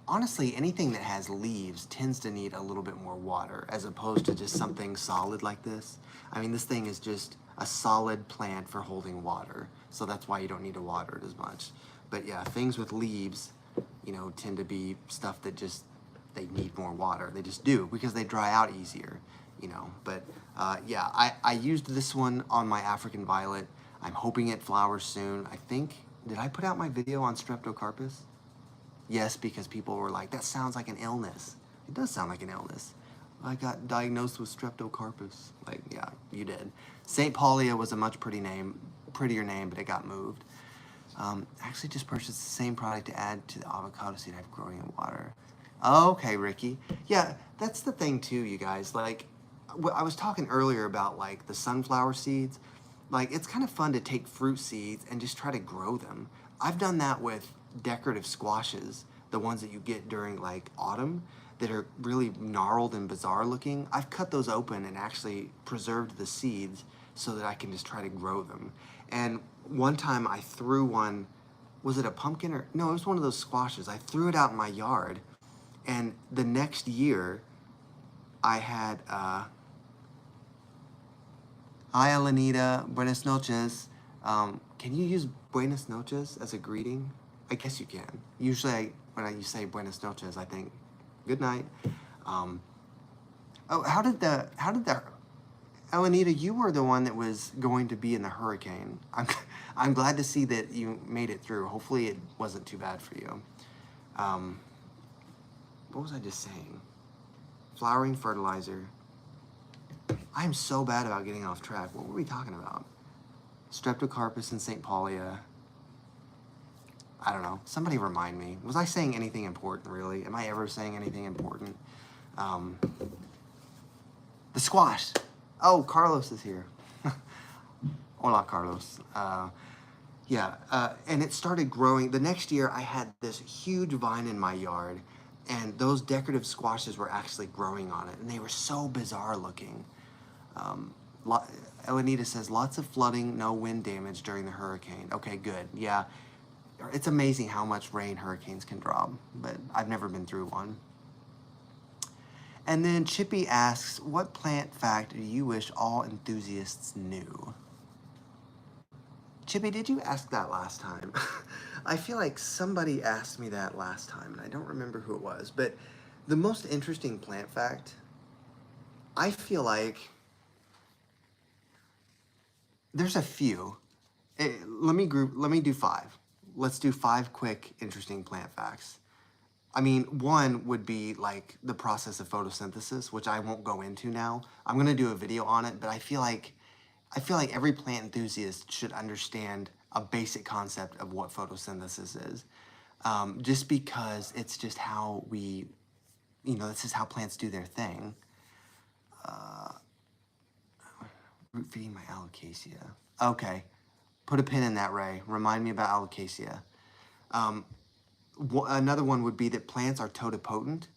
Honestly, anything that has leaves tends to need a little bit more water as opposed to just something solid like this. I mean, this thing is just a solid plant for holding water, so that's why you don't need to water it as much. But yeah, things with leaves, you know, tend to be stuff that just, they need more water. They just do, because they dry out easier, you know. But yeah, I used this one on my African violet. I'm hoping it flowers soon. I think, did I put out my video on streptocarpus? Yes, because people were like, that sounds like an illness. It does sound like an illness. I got diagnosed with streptocarpus. Like, yeah, you did. St. Paulia was a much prettier name, but it got moved. Actually just purchased the same product to add to the avocado seed I have growing in water. Okay, Ricky. Yeah, that's the thing too, you guys. Like, I was talking earlier about like the sunflower seeds. Like, it's kind of fun to take fruit seeds and just try to grow them. I've done that with decorative squashes, the ones that you get during like autumn that are really gnarled and bizarre looking. I've cut those open and actually preserved the seeds so that I can just try to grow them. And one time I threw one, was it a pumpkin or, no, it was one of those squashes. I threw it out in my yard, and the next year I had, hi Alanita, buenas noches. Can you use buenas noches as a greeting? I guess you can. Usually when you say buenas noches, I think good night. Oh, how did the, Elenita, you were the one that was going to be in the hurricane. I'm glad to see that you made it through. Hopefully it wasn't too bad for you. What was I just saying? Flowering fertilizer. I am so bad about getting off track. What were we talking about? Streptocarpus and St. Paulia. I don't know. Somebody remind me. Was I saying anything important, really? Am I ever saying anything important? The squash. Oh, Carlos is here. Hola, Carlos. Yeah, and it started growing. The next year, I had this huge vine in my yard, and those decorative squashes were actually growing on it, and they were so bizarre looking. Elenita says, lots of flooding, no wind damage during the hurricane. Okay, good. Yeah, it's amazing how much rain hurricanes can drop, but I've never been through one. And then Chippy asks, what plant fact do you wish all enthusiasts knew? Chippy, did you ask that last time? I feel like somebody asked me that last time, and I don't remember who it was. But the most interesting plant fact, I feel like there's a few. Let me do 5. Let's do 5 quick, interesting plant facts. I mean, one would be like the process of photosynthesis, which I won't go into now. I'm gonna do a video on it, but I feel like every plant enthusiast should understand a basic concept of what photosynthesis is, just because it's just how we, this is how plants do their thing. Root feeding my alocasia. Okay, put a pin in that, Ray. Remind me about alocasia. Another one would be that plants are totipotent.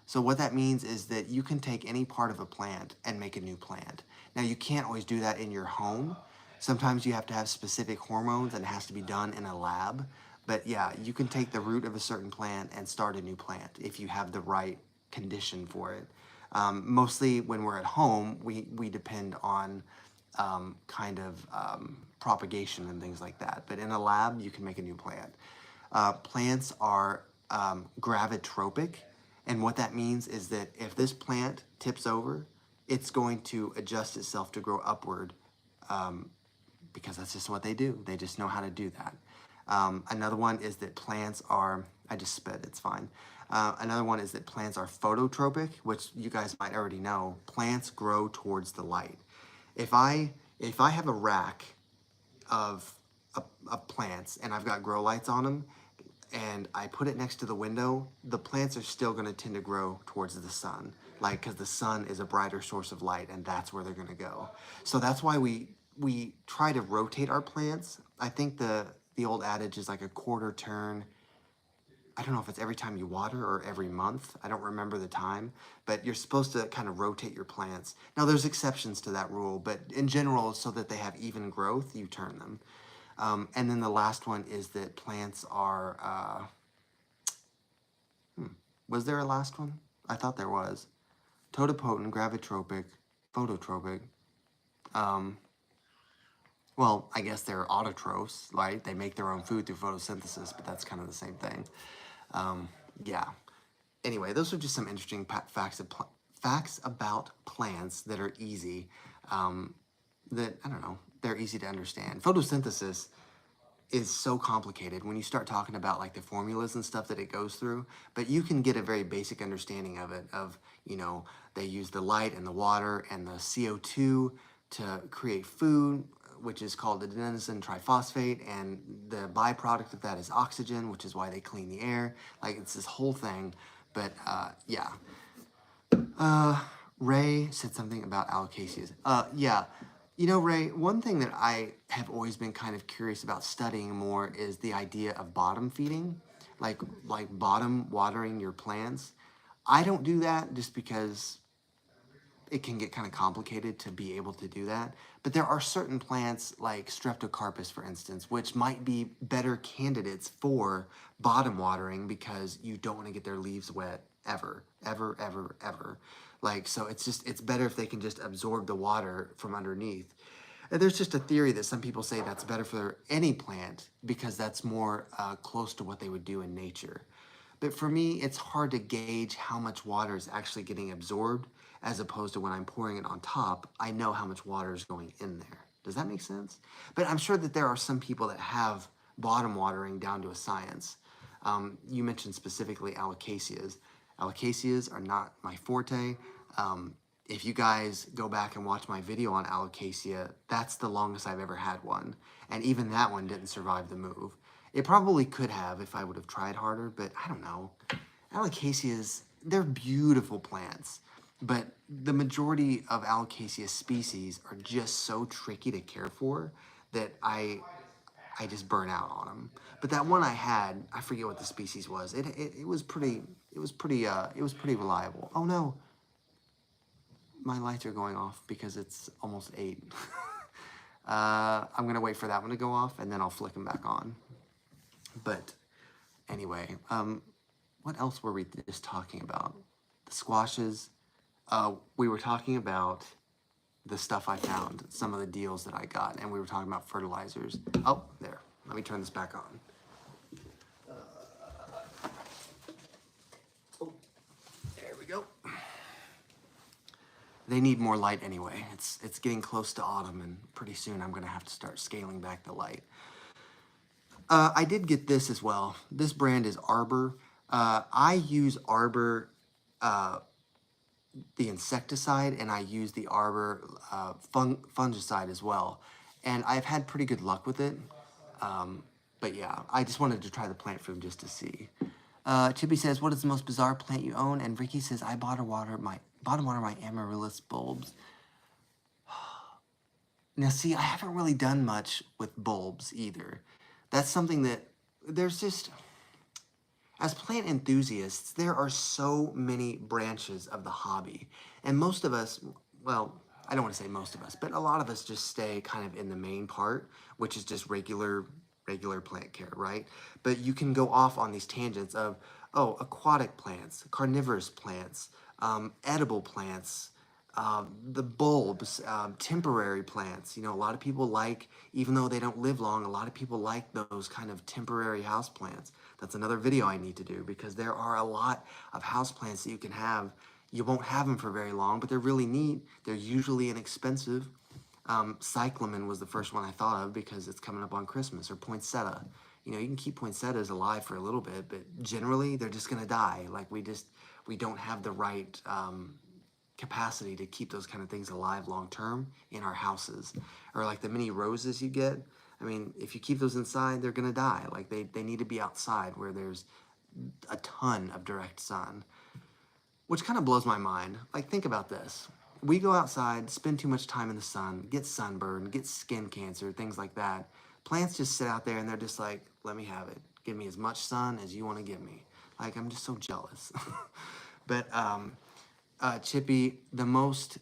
So what that means is that you can take any part of a plant and make a new plant. Now, you can't always do that in your home. Sometimes you have to have specific hormones and it has to be done in a lab. But yeah, you can take the root of a certain plant and start a new plant if you have the right condition for it. Mostly when we're at home, we depend on propagation and things like that. But in a lab, you can make a new plant. Plants are gravitropic, and what that means is that if this plant tips over, it's going to adjust itself to grow upward, because that's just what they do. They just know how to do that. Another one is that plants are, I just spit, it's fine. Another one is that plants are phototropic, which you guys might already know. Plants grow towards the light. If I have a rack of plants and I've got grow lights on them and I put it next to the window, the plants are still going to tend to grow towards the sun, like, because the sun is a brighter source of light and that's where they're going to go. So that's why we try to rotate our plants. I think the old adage is like a quarter turn. I don't know if it's every time you water or every month. I don't remember the time, but you're supposed to kind of rotate your plants. Now there's exceptions to that rule, but in general, so that they have even growth, you turn them. And then the last one is that plants are, was there a last one? I thought there was. Totipotent, gravitropic, phototropic. Well, I guess they're autotrophs, right? They make their own food through photosynthesis, but that's kind of the same thing. Yeah. Anyway, those are just some interesting facts about plants that are easy, that, I don't know, they're easy to understand. Photosynthesis is so complicated when you start talking about like the formulas and stuff that it goes through, but you can get a very basic understanding of it, of, they use the light and the water and the CO2 to create food, which is called adenosine triphosphate, and the byproduct of that is oxygen, which is why they clean the air. Like, it's this whole thing, but yeah. Ray said something about alocasias. Yeah. Ray, one thing that I have always been kind of curious about studying more is the idea of bottom feeding, like bottom watering your plants. I don't do that just because it can get kind of complicated to be able to do that. But there are certain plants like Streptocarpus, for instance, which might be better candidates for bottom watering because you don't want to get their leaves wet ever. Like, so it's better if they can just absorb the water from underneath. And there's just a theory that some people say that's better for any plant because that's more close to what they would do in nature. But for me, it's hard to gauge how much water is actually getting absorbed, as opposed to when I'm pouring it on top, I know how much water is going in there. Does that make sense? But I'm sure that there are some people that have bottom watering down to a science. You mentioned specifically alocasias. Alocasias are not my forte. If you guys go back and watch my video on alocasia, that's the longest I've ever had one. And even that one didn't survive the move. It probably could have if I would have tried harder, but I don't know. Alocasias, they're beautiful plants, but the majority of alocasia species are just so tricky to care for that I just burn out on them. But that one I had, I forget what the species was. It was pretty reliable. Oh no, my lights are going off because it's almost 8. I'm gonna wait for that one to go off and then I'll flick them back on. But anyway, what else were we just talking about? The squashes. We were talking about the stuff I found, some of the deals that I got, and we were talking about fertilizers. Oh, there. Let me turn this back on. Oh, there we go. They need more light anyway. It's getting close to autumn, and pretty soon I'm going to have to start scaling back the light. I did get this as well. This brand is Arbor. I use Arbor, the insecticide, and I use the Arbor fungicide as well. And I've had pretty good luck with it. But yeah, I just wanted to try the plant food just to see. Chippy says, what is the most bizarre plant you own? And Ricky says, I bottom water my amaryllis bulbs. Now see, I haven't really done much with bulbs either. That's something that there's just, as plant enthusiasts, there are so many branches of the hobby. And most of us, well, I don't want to say most of us, but a lot of us just stay kind of in the main part, which is just regular plant care, right? But you can go off on these tangents of, oh, aquatic plants, carnivorous plants, edible plants, The bulbs, temporary plants. You know, a lot of people like, even though they don't live long, a lot of people like those kind of temporary house plants. That's another video I need to do because there are a lot of house plants that you can have. You won't have them for very long, but they're really neat. They're usually inexpensive. Cyclamen was the first one I thought of because it's coming up on Christmas, or poinsettia. You know, you can keep poinsettias alive for a little bit, but generally they're just gonna die. Like we don't have the right capacity to keep those kind of things alive long term in our houses. Or like the mini roses you get. I mean, if you keep those inside, they're gonna die. Like they need to be outside where there's a ton of direct sun. Which kind of blows my mind. Like, think about this. We go outside, spend too much time in the sun, get sunburned, get skin cancer, things like that. Plants just sit out there and they're just like, let me have it. Give me as much sun as you want to give me. Like, I'm just so jealous. But, Chippy, the most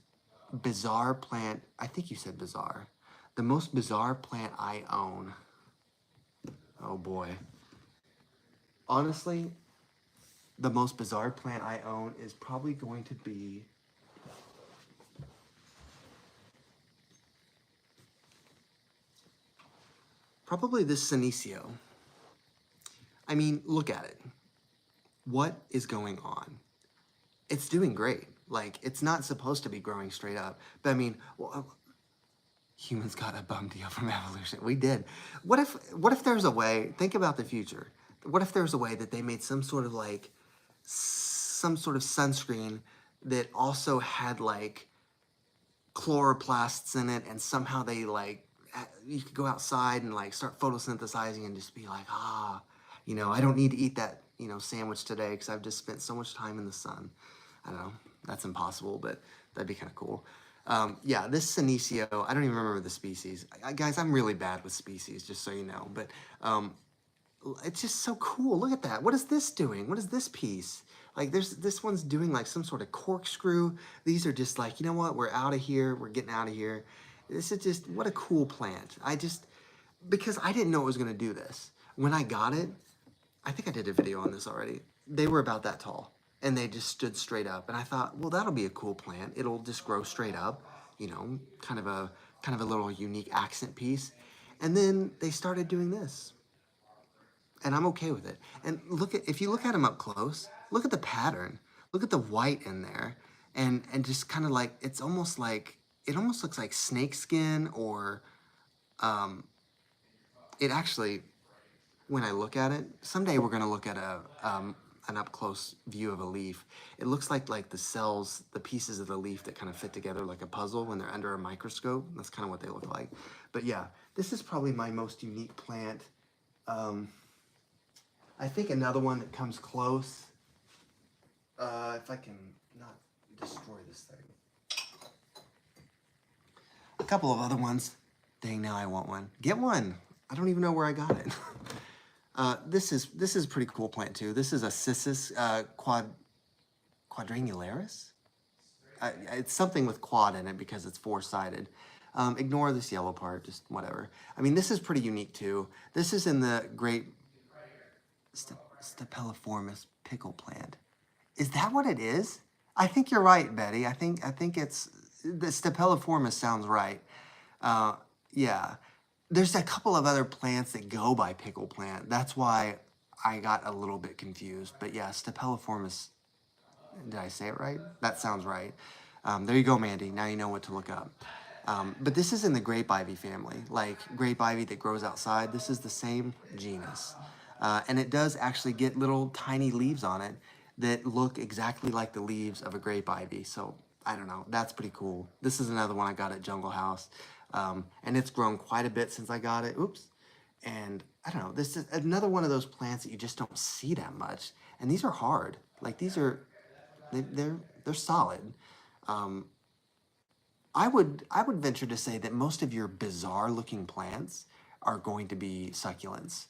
bizarre plant, I think you said bizarre. The most bizarre plant I own. Oh boy. Honestly, the most bizarre plant I own is probably going to be probably this Senecio. I mean, look at it. What is going on? It's doing great. Like, it's not supposed to be growing straight up. But I mean, well, humans got a bum deal from evolution. We did. What if there's a way, think about the future. What if there's a way that they made some sort of sunscreen that also had like chloroplasts in it, and somehow they you could go outside and like start photosynthesizing and just be like, I don't need to eat that sandwich today because I've just spent so much time in the sun. I don't know, that's impossible, but that'd be kind of cool. Yeah, this Senecio, I don't even remember the species. Guys, I'm really bad with species, just so you know, but it's just so cool. Look at that. What is this doing? What is this piece? Like, this one's doing like some sort of corkscrew. These are just like, you know what? We're out of here. We're getting out of here. This is just, what a cool plant. Because I didn't know it was going to do this. When I got it, I think I did a video on this already. They were about that tall and they just stood straight up. And I thought, well, that'll be a cool plant. It'll just grow straight up, kind of a little unique accent piece. And then they started doing this. And I'm okay with it. And if you look at them up close, look at the pattern. Look at the white in there, and just kind of like it almost looks like snake skin, or it actually. When I look at it, someday we're gonna look at an up close view of a leaf. It looks like the cells, the pieces of the leaf that kind of fit together like a puzzle when they're under a microscope. That's kind of what they look like. But yeah, this is probably my most unique plant. I think another one that comes close, if I can not destroy this thing. A couple of other ones. Dang, now I want one. Get one. I don't even know where I got it. This is a pretty cool plant too. This is a Cissus quadrangularis. It's something with quad in it because it's four-sided. Ignore this yellow part, just whatever. I mean, this is pretty unique too. This is in the great Stapeliformis pickle plant. Is that what it is? I think you're right, Betty. I think it's the Stapeliformis sounds right. Yeah. There's a couple of other plants that go by pickle plant. That's why I got a little bit confused. But yeah, Stapeliformis. Did I say it right? That sounds right. There you go, Mandy. Now you know what to look up. But this is in the grape ivy family, like grape ivy that grows outside. This is the same genus. And it does actually get little tiny leaves on it that look exactly like the leaves of a grape ivy. So I don't know, that's pretty cool. This is another one I got at Jungle House. And it's grown quite a bit since I got it. Oops. And I don't know, this is another one of those plants that you just don't see that much. And these are hard. Like they're solid. I would venture to say that most of your bizarre looking plants are going to be succulents.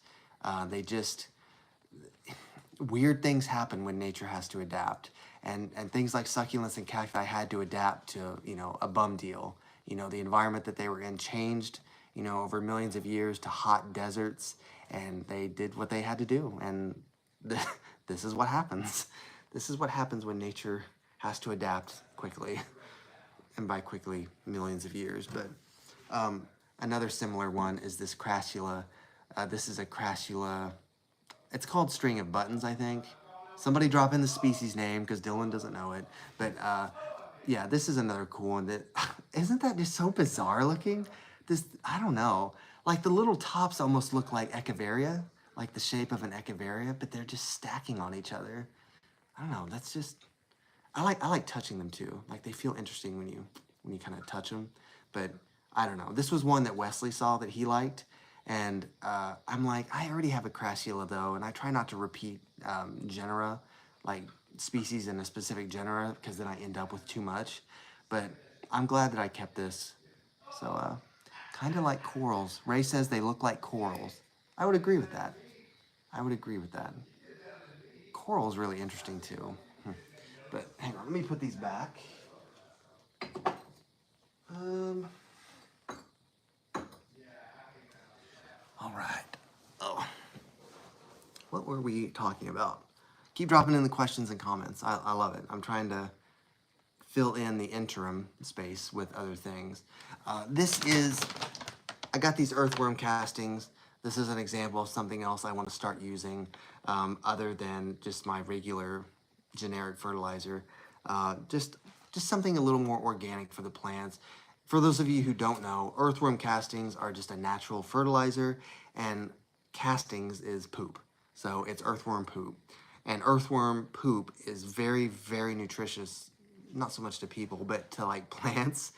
Weird things happen when nature has to adapt. And things like succulents and cacti had to adapt to, a bum deal. The environment that they were in changed, over millions of years to hot deserts, and they did what they had to do. And this is what happens. This is what happens when nature has to adapt quickly. and by quickly, millions of years. But another similar one is this crassula. This is a crassula. It's called string of buttons, I think. Somebody drop in the species name because Dylan doesn't know it. But yeah, this is another cool one that, isn't that just so bizarre looking? This, I don't know. Like the little tops almost look like echeveria, like the shape of an echeveria, but they're just stacking on each other. I don't know, that's just, I like touching them too. Like they feel interesting when you kind of touch them. But I don't know. This was one that Wesley saw that he liked, and I'm like, I already have a crassula though, and I try not to repeat genera, like species in a specific genera, because then I end up with too much. But I'm glad that I kept this. So kind of like corals. Ray says they look like corals. I would agree with that. I would agree with that. Coral is really interesting too. But hang on, let me put these back. All right. Oh, what were we talking about? Keep dropping in the questions and comments. I love it. I'm trying to fill in the interim space with other things. I got these earthworm castings. This is an example of something else I want to start using other than just my regular generic fertilizer. Just something a little more organic for the plants. For those of you who don't know, earthworm castings are just a natural fertilizer, and castings is poop. So it's earthworm poop. And earthworm poop is very, very nutritious, not so much to people, but to like plants.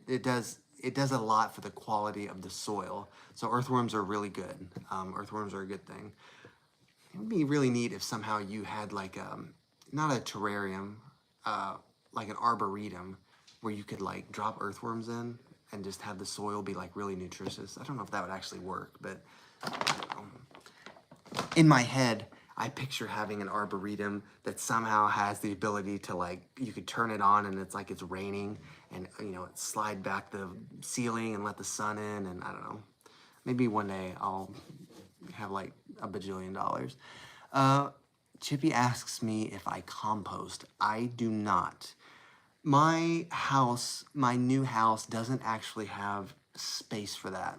It does a lot for the quality of the soil. So earthworms are really good. Earthworms are a good thing. It would be really neat if somehow you had like not a terrarium, like an arboretum, where you could like drop earthworms in and just have the soil be like really nutritious. I don't know if that would actually work, but in my head, I picture having an arboretum that somehow has the ability to like, you could turn it on and it's like it's raining, and you know, it slide back the ceiling and let the sun in, and I don't know. Maybe one day I'll have like $1 bajillion. Chippy asks me if I compost. I do not. My house, my new house, doesn't actually have space for that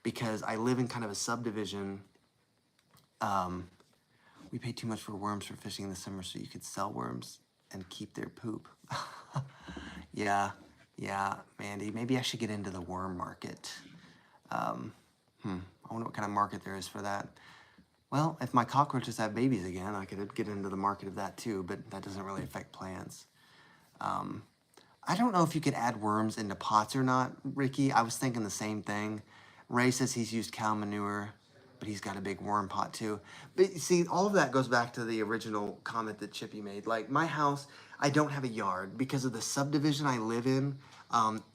because I live in kind of a subdivision. We pay too much for worms for fishing in the summer, so you could sell worms and keep their poop. Yeah, Mandy. Maybe I should get into the worm market. I wonder what kind of market there is for that. Well, if my cockroaches have babies again, I could get into the market of that too, but that doesn't really affect plants. I don't know if you could add worms into pots or not, Ricky. I was thinking the same thing. Ray says he's used cow manure, but he's got a big worm pot too. But see, all of that goes back to the original comment that Chippy made. Like my house, I don't have a yard because of the subdivision I live in.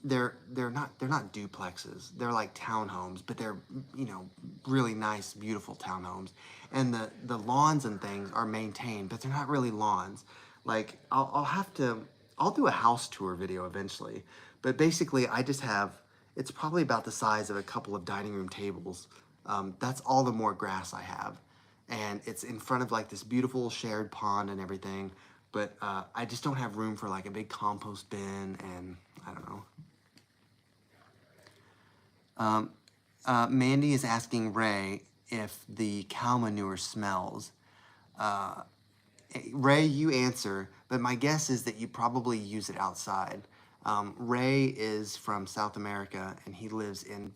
They're not duplexes. They're like townhomes, but they're, you know, really nice, beautiful townhomes. And the lawns and things are maintained, but they're not really lawns. Like I'll do a house tour video eventually, but basically I just have, it's probably about the size of a couple of dining room tables. That's all the more grass I have. And it's in front of like this beautiful shared pond and everything, but I just don't have room for like a big compost bin, and I don't know. Mandy is asking Ray if the cow manure smells. Ray, you answer, but my guess is that you probably use it outside. Ray is from South America, and he lives in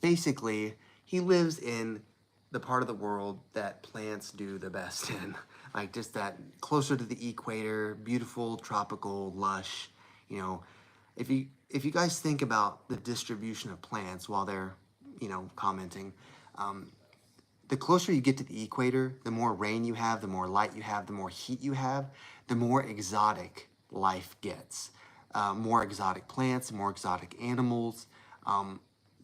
the part of the world that plants do the best in. Like just that closer to the equator, beautiful, tropical, lush. You know, if you guys think about the distribution of plants while they're, you know, commenting, the closer you get to the equator, the more rain you have, the more light you have, the more heat you have, the more exotic life gets. More exotic plants, more exotic animals,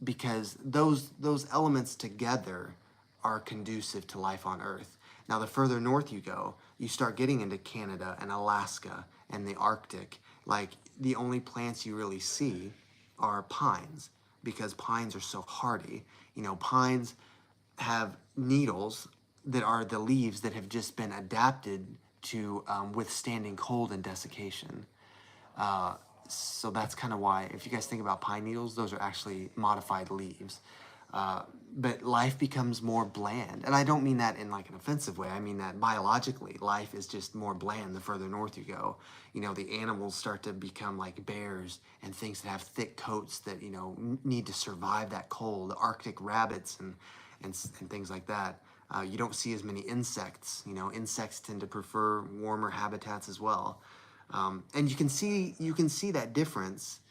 because those elements together are conducive to life on Earth. Now, the further north you go, you start getting into Canada and Alaska and the Arctic. Like, the only plants you really see are pines, because pines are so hardy. You know, pines have needles that are the leaves that have just been adapted to withstanding cold and desiccation. So that's kind of why, if you guys think about pine needles, those are actually modified leaves. But life becomes more bland. And I don't mean that in like an offensive way. I mean that biologically, life is just more bland the further north you go. You know, the animals start to become like bears and things that have thick coats that, you know, need to survive that cold. Arctic rabbits and things like that. You don't see as many insects. You know, insects tend to prefer warmer habitats as well. And you can see that difference.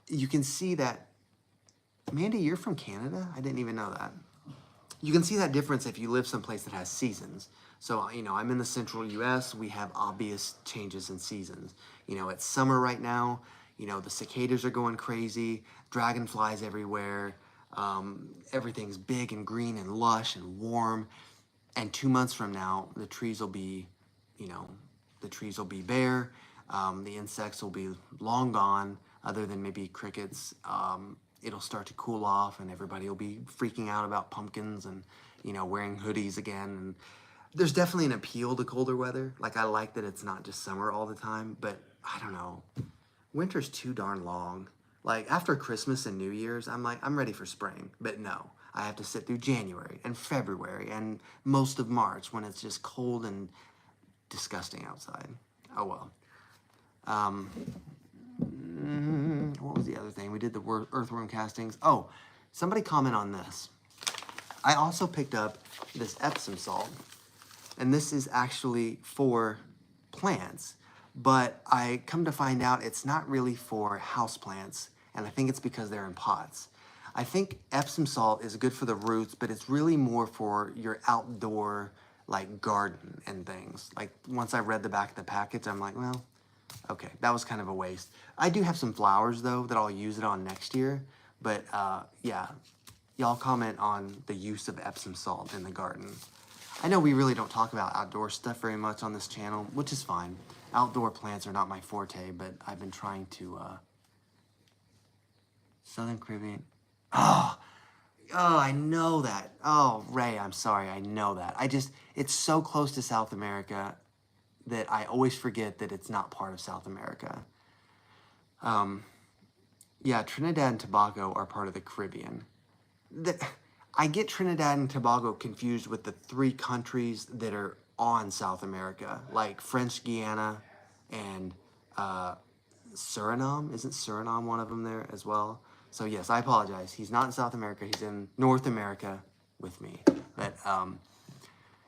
You can see that. Mandy, you're from Canada? I didn't even know that. You can see that difference if you live someplace that has seasons. So, you know, I'm in the central US. We have obvious changes in seasons. You know, it's summer right now. You know, the cicadas are going crazy. Dragonflies everywhere. Everything's big and green and lush and warm. And 2 months from now, the trees will be, you know, the trees will be bare. The insects will be long gone, other than maybe crickets. It'll start to cool off and everybody will be freaking out about pumpkins and, you know, wearing hoodies again. And there's definitely an appeal to colder weather. Like, I like that it's not just summer all the time, but I don't know. Winter's too darn long. Like, after Christmas and New Year's, I'm like, I'm ready for spring. But no, I have to sit through January and February and most of March when it's just cold and disgusting outside. Oh well. What was the other thing? We did the earthworm castings. Oh, somebody comment on this. I also picked up this Epsom salt, and this is actually for plants, but I come to find out it's not really for houseplants, and I think it's because they're in pots. I think Epsom salt is good for the roots, but it's really more for your outdoor, like, garden and things. Like, once I read the back of the package, I'm like, well, okay, that was kind of a waste. I do have some flowers, though, that I'll use it on next year. But, yeah, y'all comment on the use of Epsom salt in the garden. I know we really don't talk about outdoor stuff very much on this channel, which is fine. Outdoor plants are not my forte, but I've been trying to, Southern Caribbean. Oh, I know that. Oh, Ray, I'm sorry, I know that. It's so close to South America that I always forget that it's not part of South America. Yeah, Trinidad and Tobago are part of the Caribbean. I get Trinidad and Tobago confused with the 3 countries that are on South America, like French Guiana and Suriname. Isn't Suriname one of them there as well? So yes, I apologize. He's not in South America. He's in North America with me. But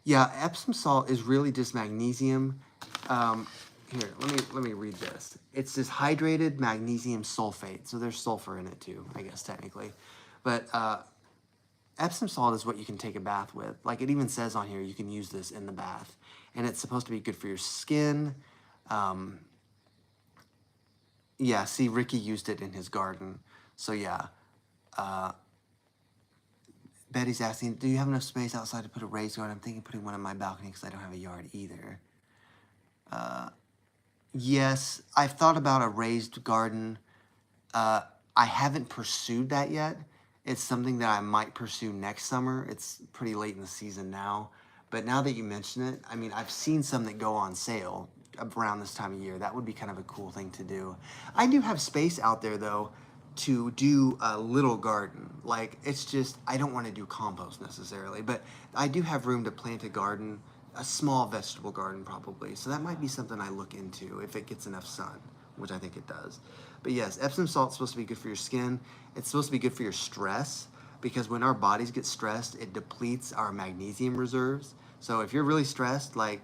yeah, Epsom salt is really just magnesium. Here, let me read this. It's just hydrated magnesium sulfate. So there's sulfur in it too, I guess technically. But Epsom salt is what you can take a bath with. Like, it even says on here you can use this in the bath. And it's supposed to be good for your skin. Yeah, see, Ricky used it in his garden. So yeah. Betty's asking, do you have enough space outside to put a raised garden? I'm thinking putting one on my balcony because I don't have a yard either. Yes, I've thought about a raised garden. I haven't pursued that yet. It's something that I might pursue next summer. It's pretty late in the season now. But now that you mention it, I mean, I've seen some that go on sale around this time of year. That would be kind of a cool thing to do. I do have space out there, though, to do a little garden. Like, it's just, I don't want to do compost necessarily, but I do have room to plant a garden, a small vegetable garden probably. So that might be something I look into if it gets enough sun, which I think it does. But yes, Epsom salt's supposed to be good for your skin. It's supposed to be good for your stress, because when our bodies get stressed, it depletes our magnesium reserves. So if you're really stressed, like,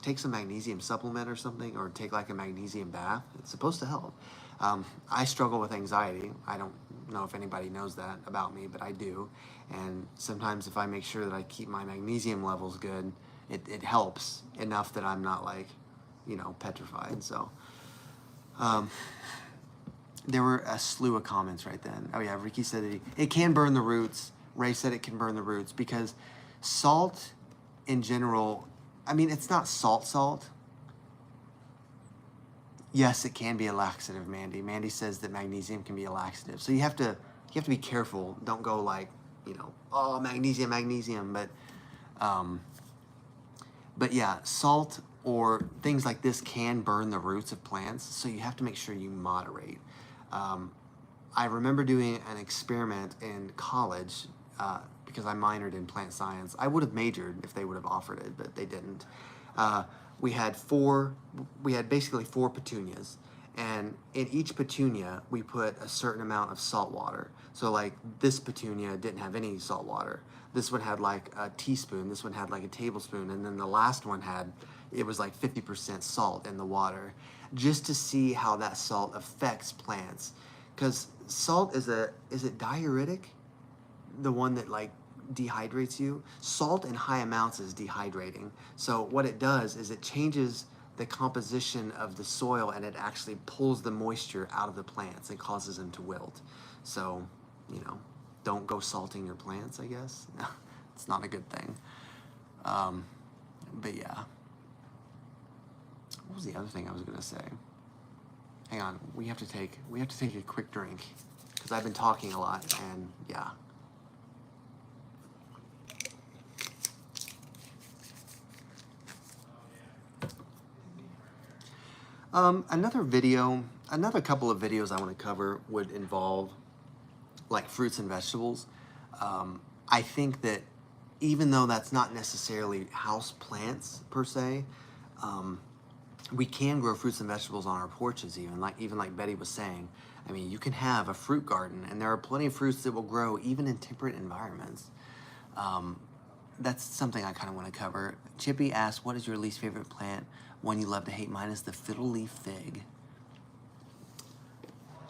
take some magnesium supplement or something, or take like a magnesium bath. It's supposed to help. I struggle with anxiety. I don't know if anybody knows that about me, but I do. And sometimes if I make sure that I keep my magnesium levels good, it helps enough that I'm not, like, you know, petrified. So there were a slew of comments right then. Oh yeah, Ricky said that it can burn the roots. Ray said it can burn the roots because salt in general, I mean, it's not salt. Yes, it can be a laxative, Mandy. Mandy says that magnesium can be a laxative. So you have to be careful. Don't go like, you know, oh, magnesium. But But yeah, salt or things like this can burn the roots of plants, so you have to make sure you moderate. Um, I remember doing an experiment in college because I minored in plant science. I would have majored if they would have offered it, but they didn't. Uh, we had basically four petunias, and in each petunia we put a certain amount of salt water. So like this petunia didn't have any salt water. This one had like a teaspoon. This one had like a tablespoon, and then the last one it was like 50% salt in the water, just to see how that salt affects plants. Because salt is it diuretic? The one that like dehydrates you? Salt in high amounts is dehydrating. So what it does is it changes the composition of the soil, and it actually pulls the moisture out of the plants and causes them to wilt. So, don't go salting your plants, I guess. It's not a good thing. But yeah. What was the other thing I was gonna say? Hang on, we have to take a quick drink because I've been talking a lot, and yeah. Another couple of videos I want to cover would involve like fruits and vegetables. I think that even though that's not necessarily house plants per se, we can grow fruits and vegetables on our porches even like Betty was saying. I mean, you can have a fruit garden, and there are plenty of fruits that will grow even in temperate environments. That's something I kind of want to cover. Chippy asked, what is your least favorite plant? One you love to hate? Mine is the fiddle leaf fig.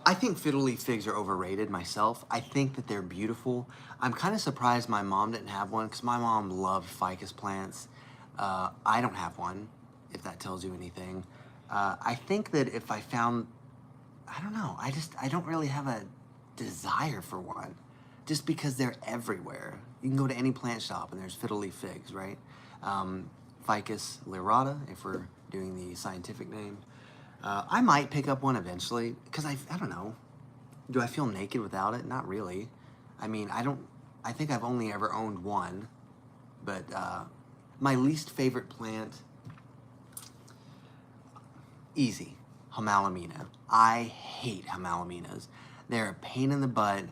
I think fiddle leaf figs are overrated myself. I think that they're beautiful. I'm kind of surprised my mom didn't have one because my mom loved ficus plants. I don't have one, if that tells you anything. I think that if I found, I don't know, I don't really have a desire for one just because they're everywhere. You can go to any plant shop and there's fiddle leaf figs, right? Ficus lyrata, if we're doing the scientific name. I might pick up one eventually because I don't know. Do I feel naked without it? Not really. I mean, I think I've only ever owned one, but my least favorite plant, easy, Hamalomena. I hate Hamalomenas. They're a pain in the butt.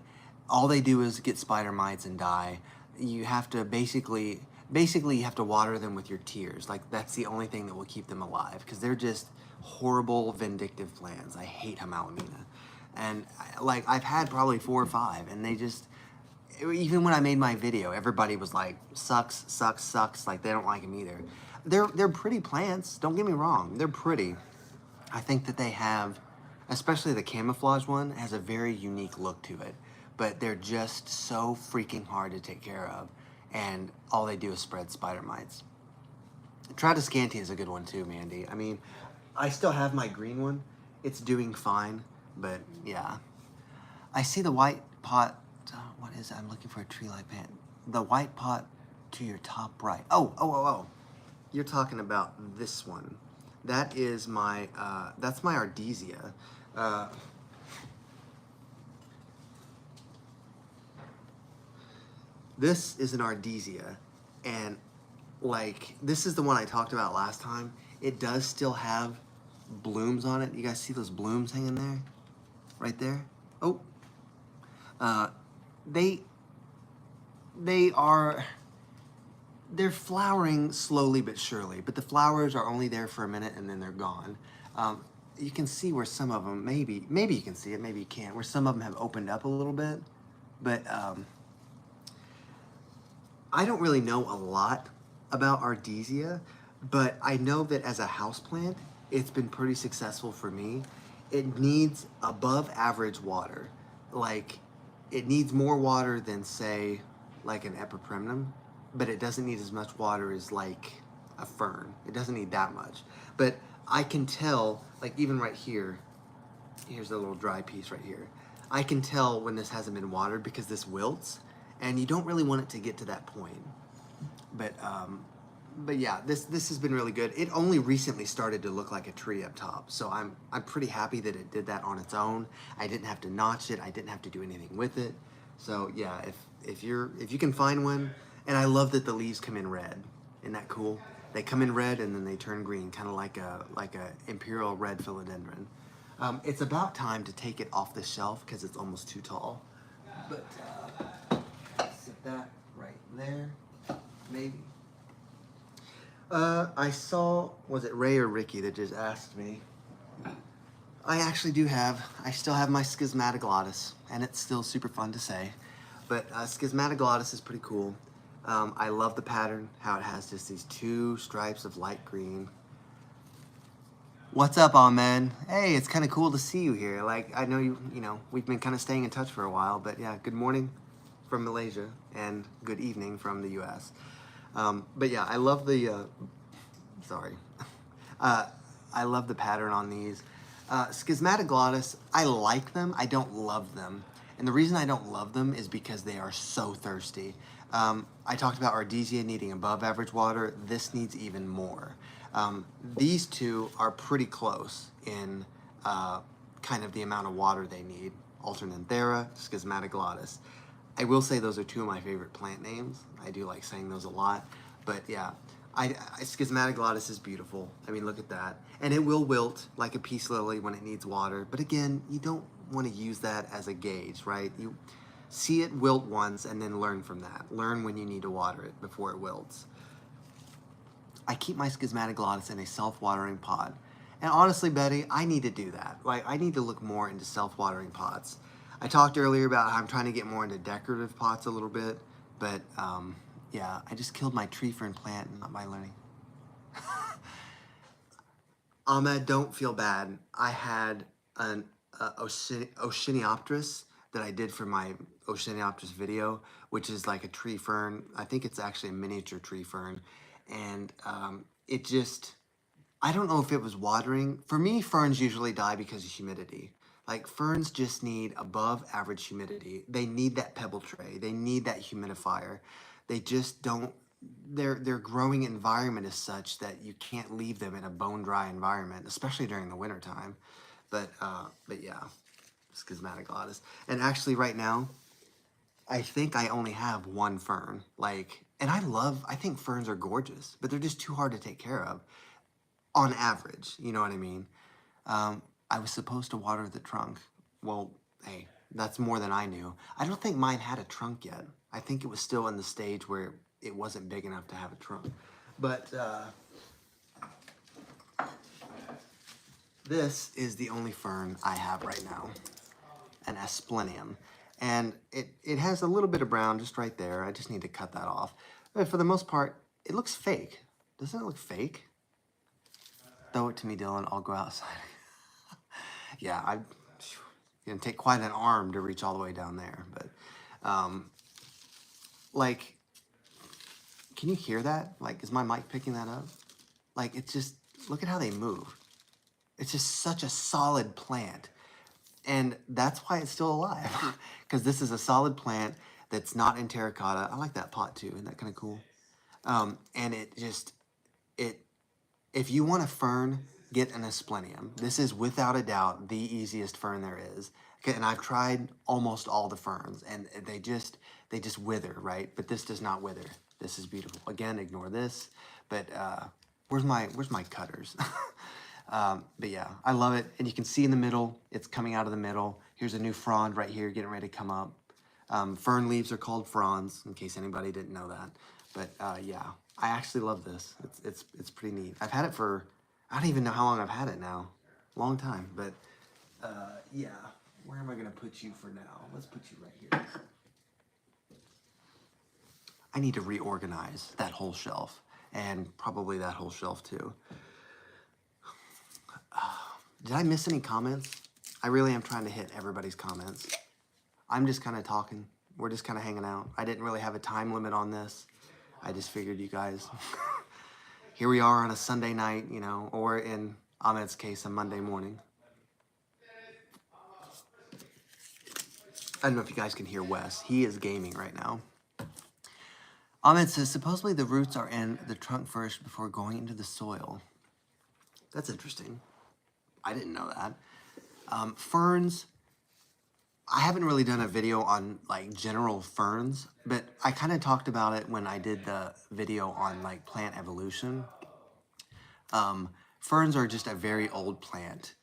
All they do is get spider mites and die. You have to basically you have to water them with your tears. Like, that's the only thing that will keep them alive because they're just horrible, vindictive plants. I hate Hamalomena. And I've had probably 4 or 5, and they just, even when I made my video, everybody was like, sucks, sucks, sucks. Like, they don't like them either. They're pretty plants. Don't get me wrong. They're pretty. I think that they have, especially the camouflage one, has a very unique look to it. But they're just so freaking hard to take care of. And all they do is spread spider mites. Tradescantia is a good one too, Mandy. I mean, I still have my green one. It's doing fine, but yeah. I see the white pot. What is it? I'm looking for a tree-like plant. The white pot to your top right. Oh. You're talking about this one. That is my, that's my Ardesia. This is an Ardesia, and this is the one I talked about last time. It does still have blooms on it. You guys see those blooms hanging there? Right there? Oh. They're flowering slowly but surely, but the flowers are only there for a minute and then they're gone. You can see where some of them, maybe you can see it, maybe you can't, where some of them have opened up a little bit, but I don't really know a lot about Ardesia, but I know that as a houseplant, it's been pretty successful for me. It needs above average water. Like, it needs more water than, say, like an epiprimnum, but it doesn't need as much water as like a fern. It doesn't need that much. But I can tell, like even right here, here's a little dry piece right here. I can tell when this hasn't been watered because this wilts, and you don't really want it to get to that point. But yeah, this has been really good. It only recently started to look like a tree up top, so I'm pretty happy that it did that on its own. I didn't have to notch it. I didn't have to do anything with it. So yeah, if you can find one, and I love that the leaves come in red. Isn't that cool? They come in red and then they turn green, kind of like a imperial red philodendron. It's about time to take it off the shelf because it's almost too tall. But sit that right there, maybe. I saw, was it Ray or Ricky that just asked me? I actually I still have my schismatoglottis, and it's still super fun to say. But schismatoglottis is pretty cool. I love the pattern, how it has just these 2 stripes of light green. What's up, Ahmed? Hey, it's kind of cool to see you here. Like, I know you know, we've been kind of staying in touch for a while, but yeah, good morning from Malaysia and good evening from the US. But yeah, I love the, sorry. I love the pattern on these. Schismatoglottis, I like them, I don't love them. And the reason I don't love them is because they are so thirsty. I talked about Ardesia needing above average water. This needs even more. These 2 are pretty close in kind of the amount of water they need. Alternanthera, Schismatoglottis. I will say those are 2 of my favorite plant names. I do like saying those a lot. But yeah, Schismatoglottis is beautiful. I mean, look at that. And it will wilt like a peace lily when it needs water. But again, you don't want to use that as a gauge, right? You see it wilt once and then learn from that. Learn when you need to water it before it wilts. I keep my Schismatoglottis in a self-watering pot. And honestly, Betty, I need to do that. Like, I need to look more into self-watering pots. I talked earlier about how I'm trying to get more into decorative pots a little bit, but yeah, I just killed my tree fern plant, not by learning. Ahmed, don't feel bad. I had an Oceaniopteris that I did for my Oceaniopteris video, which is like a tree fern. I think it's actually a miniature tree fern. And it just, I don't know if it was watering. For me, ferns usually die because of humidity. Like, ferns just need above average humidity. They need that pebble tray. They need that humidifier. They just don't, their growing environment is such that you can't leave them in a bone dry environment, especially during the winter time. But yeah, Schismatoglottis. And actually right now, I think I only have 1 fern. Like, and I think ferns are gorgeous, but they're just too hard to take care of on average. You know what I mean? I was supposed to water the trunk. Well, hey, that's more than I knew. I don't think mine had a trunk yet. I think it was still in the stage where it wasn't big enough to have a trunk. But this is the only fern I have right now, an asplenium. And it has a little bit of brown just right there. I just need to cut that off. But for the most part, it looks fake. Doesn't it look fake? Throw it to me, Dylan. I'll go outside. Yeah, it's gonna take quite an arm to reach all the way down there. But, like, can you hear that? Like, is my mic picking that up? Like, it's just, look at how they move. It's just such a solid plant. And that's why it's still alive. Because this is a solid plant that's not in terracotta. I like that pot too. Isn't that kind of cool? And if you want a fern, get an asplenium. This is without a doubt the easiest fern there is. Okay, and I've tried almost all the ferns, and they just wither, right? But this does not wither. This is beautiful. Again, ignore this. But where's my cutters? But yeah, I love it. And you can see in the middle, it's coming out of the middle. Here's a new frond right here getting ready to come up. Fern leaves are called fronds, in case anybody didn't know that. But yeah, I actually love this. It's pretty neat. I've had it for, I don't even know how long I've had it now. Long time. But yeah, where am I going to put you for now? Let's put you right here. I need to reorganize that whole shelf, and probably that whole shelf too. Did I miss any comments? I really am trying to hit everybody's comments. I'm just kind of talking. We're just kind of hanging out. I didn't really have a time limit on this. I just figured you guys, here we are on a Sunday night, you know, or in Ahmed's case, a Monday morning. I don't know if you guys can hear Wes. He is gaming right now. Ahmed says, supposedly the roots are in the trunk first before going into the soil. That's interesting. I didn't know that. Ferns, I haven't really done a video on like general ferns, but I kind of talked about it when I did the video on like plant evolution. Ferns are just a very old plant.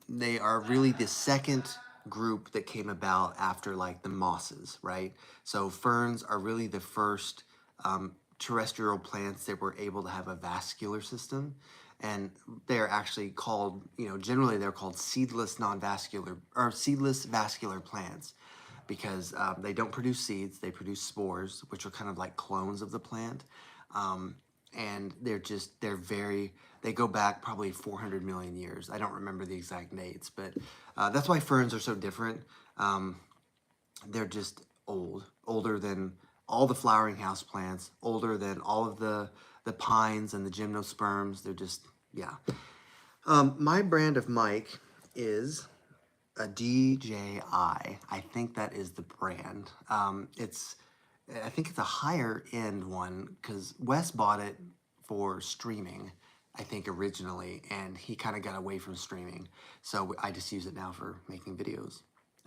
They are really the second group that came about after like the mosses, right? So ferns are really the first terrestrial plants that were able to have a vascular system. And they're actually called, generally they're called seedless non-vascular or seedless vascular plants because they don't produce seeds, they produce spores, which are kind of like clones of the plant. And they go back probably 400 million years. I don't remember the exact dates, but that's why ferns are so different. They're just older than all the flowering house plants, older than all of the pines and the gymnosperms. They're just, yeah. My brand of mic is a DJI. I think that is the brand. I think it's a higher end one because Wes bought it for streaming, I think originally, and he kind of got away from streaming. So I just use it now for making videos.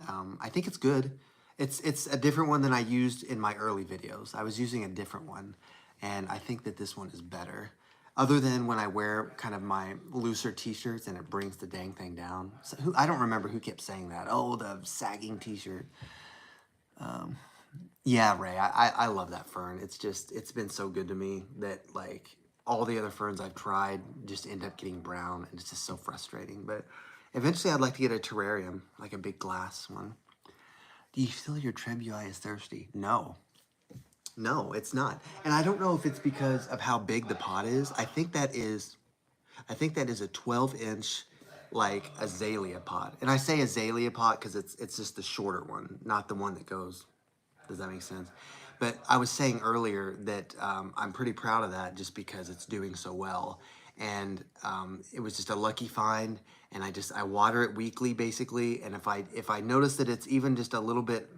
I think it's good. It's a different one than I used in my early videos. I was using a different one, and I think that this one is better. Other than when I wear kind of my looser t-shirts and it brings the dang thing down. So I don't remember who kept saying that. Oh, the sagging t-shirt. Yeah, Ray, I love that fern. It's been so good to me that like all the other ferns I've tried just end up getting brown and it's just so frustrating. But eventually I'd like to get a terrarium, like a big glass one. Do you feel your trebuli is thirsty? No. No, it's not. And I don't know if it's because of how big the pot is. I think that is a 12-inch like azalea pot. And I say azalea pot because it's just the shorter one, not the one that goes. Does that make sense? But I was saying earlier that I'm pretty proud of that just because it's doing so well. And it was just a lucky find. And I water it weekly basically. And if I notice that it's even just a little bit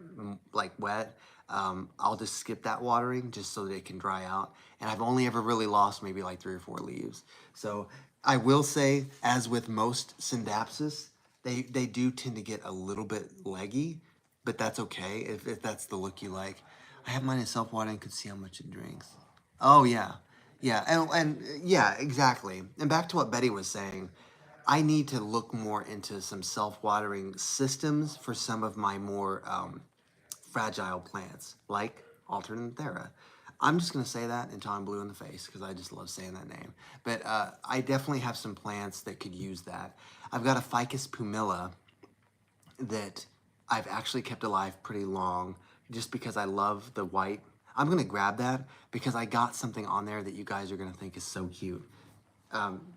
like wet, I'll just skip that watering just so that it can dry out. And I've only ever really lost maybe like 3 or 4 leaves. So I will say, as with most Syndapsis, they do tend to get a little bit leggy, but that's okay if that's the look you like. I have mine in self-watering, could see how much it drinks. Oh yeah, yeah, and yeah, exactly. And back to what Betty was saying, I need to look more into some self-watering systems for some of my more fragile plants, like Alternanthera. I'm just going to say that until I'm blue in the face because I just love saying that name. But I definitely have some plants that could use that. I've got a Ficus pumila that I've actually kept alive pretty long just because I love the white. I'm going to grab that because I got something on there that you guys are going to think is so cute.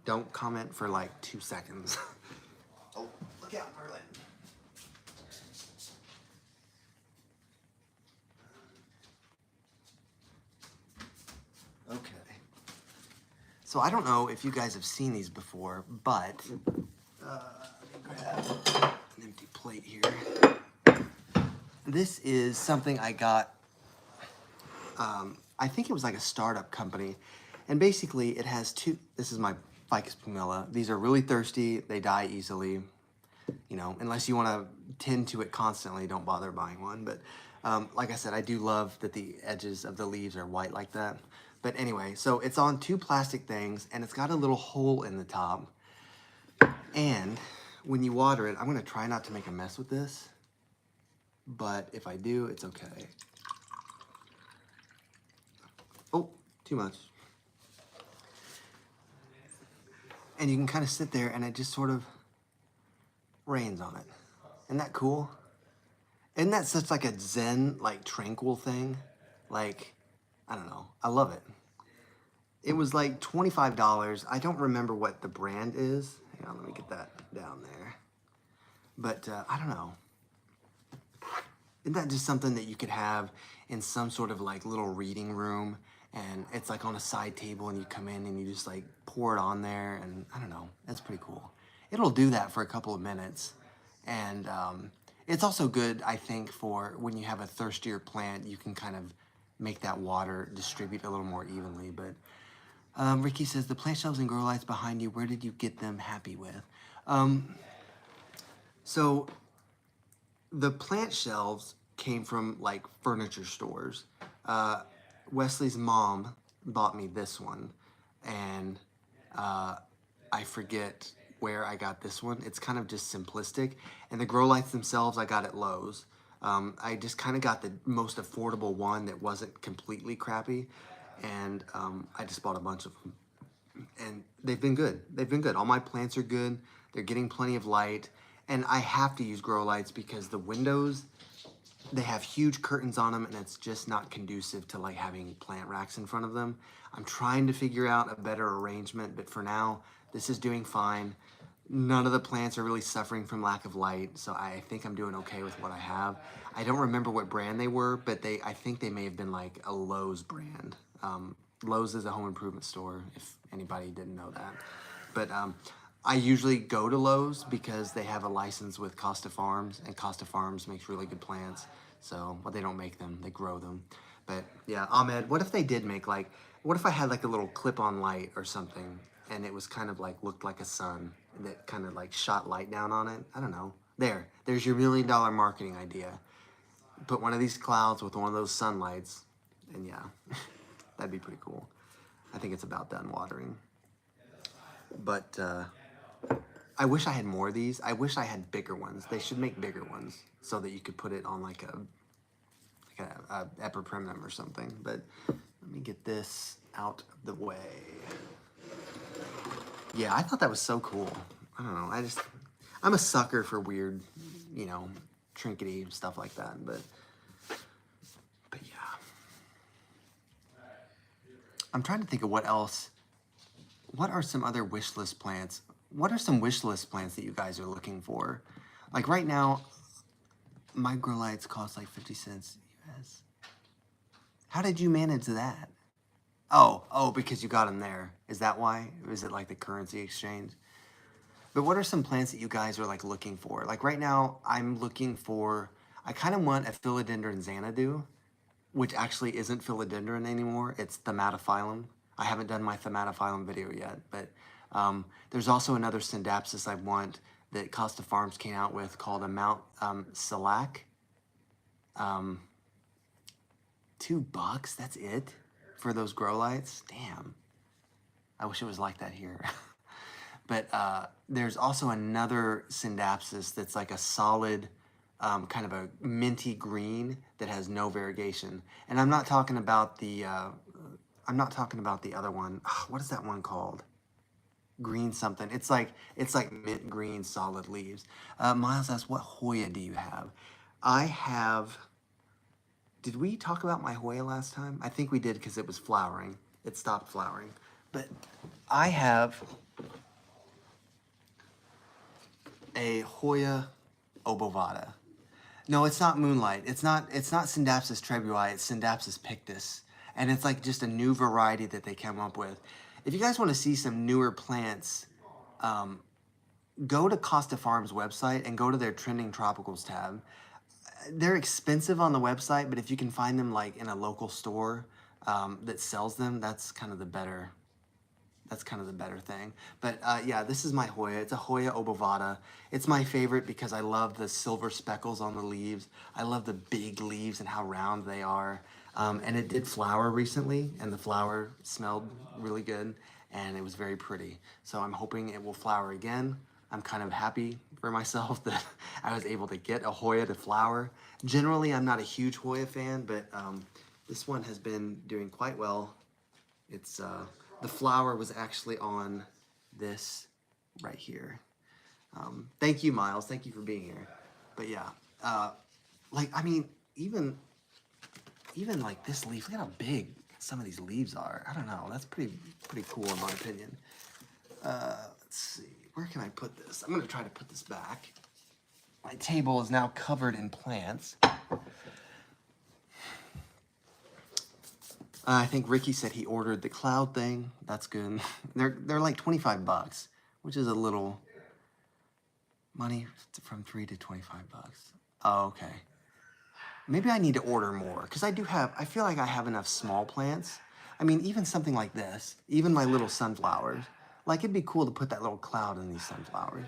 Don't comment for like 2 seconds. Oh, look out, Merlin. Okay. So I don't know if you guys have seen these before, but let me grab an empty plate here. This is something I got, I think it was like a startup company. And basically it has this is my Ficus pumila. These are really thirsty. They die easily. Unless you want to tend to it constantly, don't bother buying one. But like I said, I do love that the edges of the leaves are white like that. But anyway, so it's on 2 plastic things, and it's got a little hole in the top. And when you water it, I'm going to try not to make a mess with this. But if I do, it's okay. Oh, too much. And you can kind of sit there, and it just sort of rains on it. Isn't that cool? Isn't that such like a zen, like tranquil thing? Like, I don't know. I love it. It was like $25. I don't remember what the brand is. Hang on, let me get that down there. But I don't know. Isn't that just something that you could have in some sort of like little reading room, and it's like on a side table and you come in and you just like pour it on there, and I don't know, that's pretty cool. It'll do that for a couple of minutes. And it's also good, I think, for when you have a thirstier plant, you can kind of make that water distribute a little more evenly. But Ricky says, the plant shelves and grow lights behind you, where did you get them? Happy with? So the plant shelves came from like furniture stores. Wesley's mom bought me this one, and I forget where I got this one. It's kind of just simplistic. And the grow lights themselves, I got at Lowe's. I just kind of got the most affordable one that wasn't completely crappy. And I just bought a bunch of them. And they've been good. They've been good. All my plants are good. They're getting plenty of light. And I have to use grow lights because the windows, they have huge curtains on them and it's just not conducive to like having plant racks in front of them. I'm trying to figure out a better arrangement, but for now, this is doing fine. None of the plants are really suffering from lack of light, so I think I'm doing okay with what I have. I don't remember what brand they were, but I think they may have been like a Lowe's brand. Lowe's is a home improvement store, if anybody didn't know that. But I usually go to Lowe's because they have a license with Costa Farms, and Costa Farms makes really good plants. So, well, they don't make them, they grow them. But yeah, Ahmed, what if they did make like, what if I had like a little clip-on light or something, and it was kind of like, looked like a sun, that kind of like shot light down on it? I don't know. There's your $1 million marketing idea. Put one of these clouds with one of those sunlights, and yeah, that'd be pretty cool. I think it's about done watering. But I wish I had more of these. I wish I had bigger ones. They should make bigger ones so that you could put it on like a epiprimnum or something. But let me get this out of the way. Yeah, I thought that was so cool. I don't know. I'm a sucker for weird, you know, trinkety stuff like that. But yeah, I'm trying to think of what else. What are some other wish list plants? What are some wish list plants that you guys are looking for? Like right now, my grow lights cost like 50 cents US. How did you manage that? Oh, because you got them there. Is that why? Is it like the currency exchange? But what are some plants that you guys are like looking for? Like right now, I'm looking for, I kind of want a philodendron Xanadu, which actually isn't philodendron anymore. It's Thematophyllum. I haven't done my Thematophyllum video yet, but there's also another Syndapsis I want that Costa Farms came out with called a Mount Salac. $2, that's it for those grow lights? Damn. I wish it was like that here. But there's also another Syndapsis that's like a solid, kind of a minty green that has no variegation. And I'm not talking about the other one. What is that one called? Green something. It's like mint green solid leaves. Miles asks, what Hoya do you have? I have, did we talk about my Hoya last time? I think we did because it was flowering. It stopped flowering. But I have a Hoya obovata. No, it's not Moonlight. It's not Syndapsis trebui. It's Syndapsis pictus. And it's like just a new variety that they came up with. If you guys want to see some newer plants, go to Costa Farms website and go to their Trending Tropicals tab. They're expensive on the website, but if you can find them like in a local store that sells them, that's kind of the better thing. But yeah, this is my Hoya. It's a Hoya obovata. It's my favorite because I love the silver speckles on the leaves. I love the big leaves and how round they are. And it did flower recently, and the flower smelled really good, and it was very pretty. So I'm hoping it will flower again. I'm kind of happy for myself that I was able to get a Hoya to flower. Generally, I'm not a huge Hoya fan, but this one has been doing quite well. It's the flower was actually on this right here. Thank you, Miles. Thank you for being here. But yeah, like, I mean, even like this leaf, look at how big some of these leaves are. I don't know. That's pretty cool in my opinion. Let's see. Where can I put this? I'm going to try to put this back. My table is now covered in plants. I think Ricky said he ordered the cloud thing. That's good. They're like $25, which is a little money from $3 to $25. Oh, okay. Maybe I need to order more because I feel like I have enough small plants. I mean, even something like this, even my little sunflowers, like it'd be cool to put that little cloud in these sunflowers.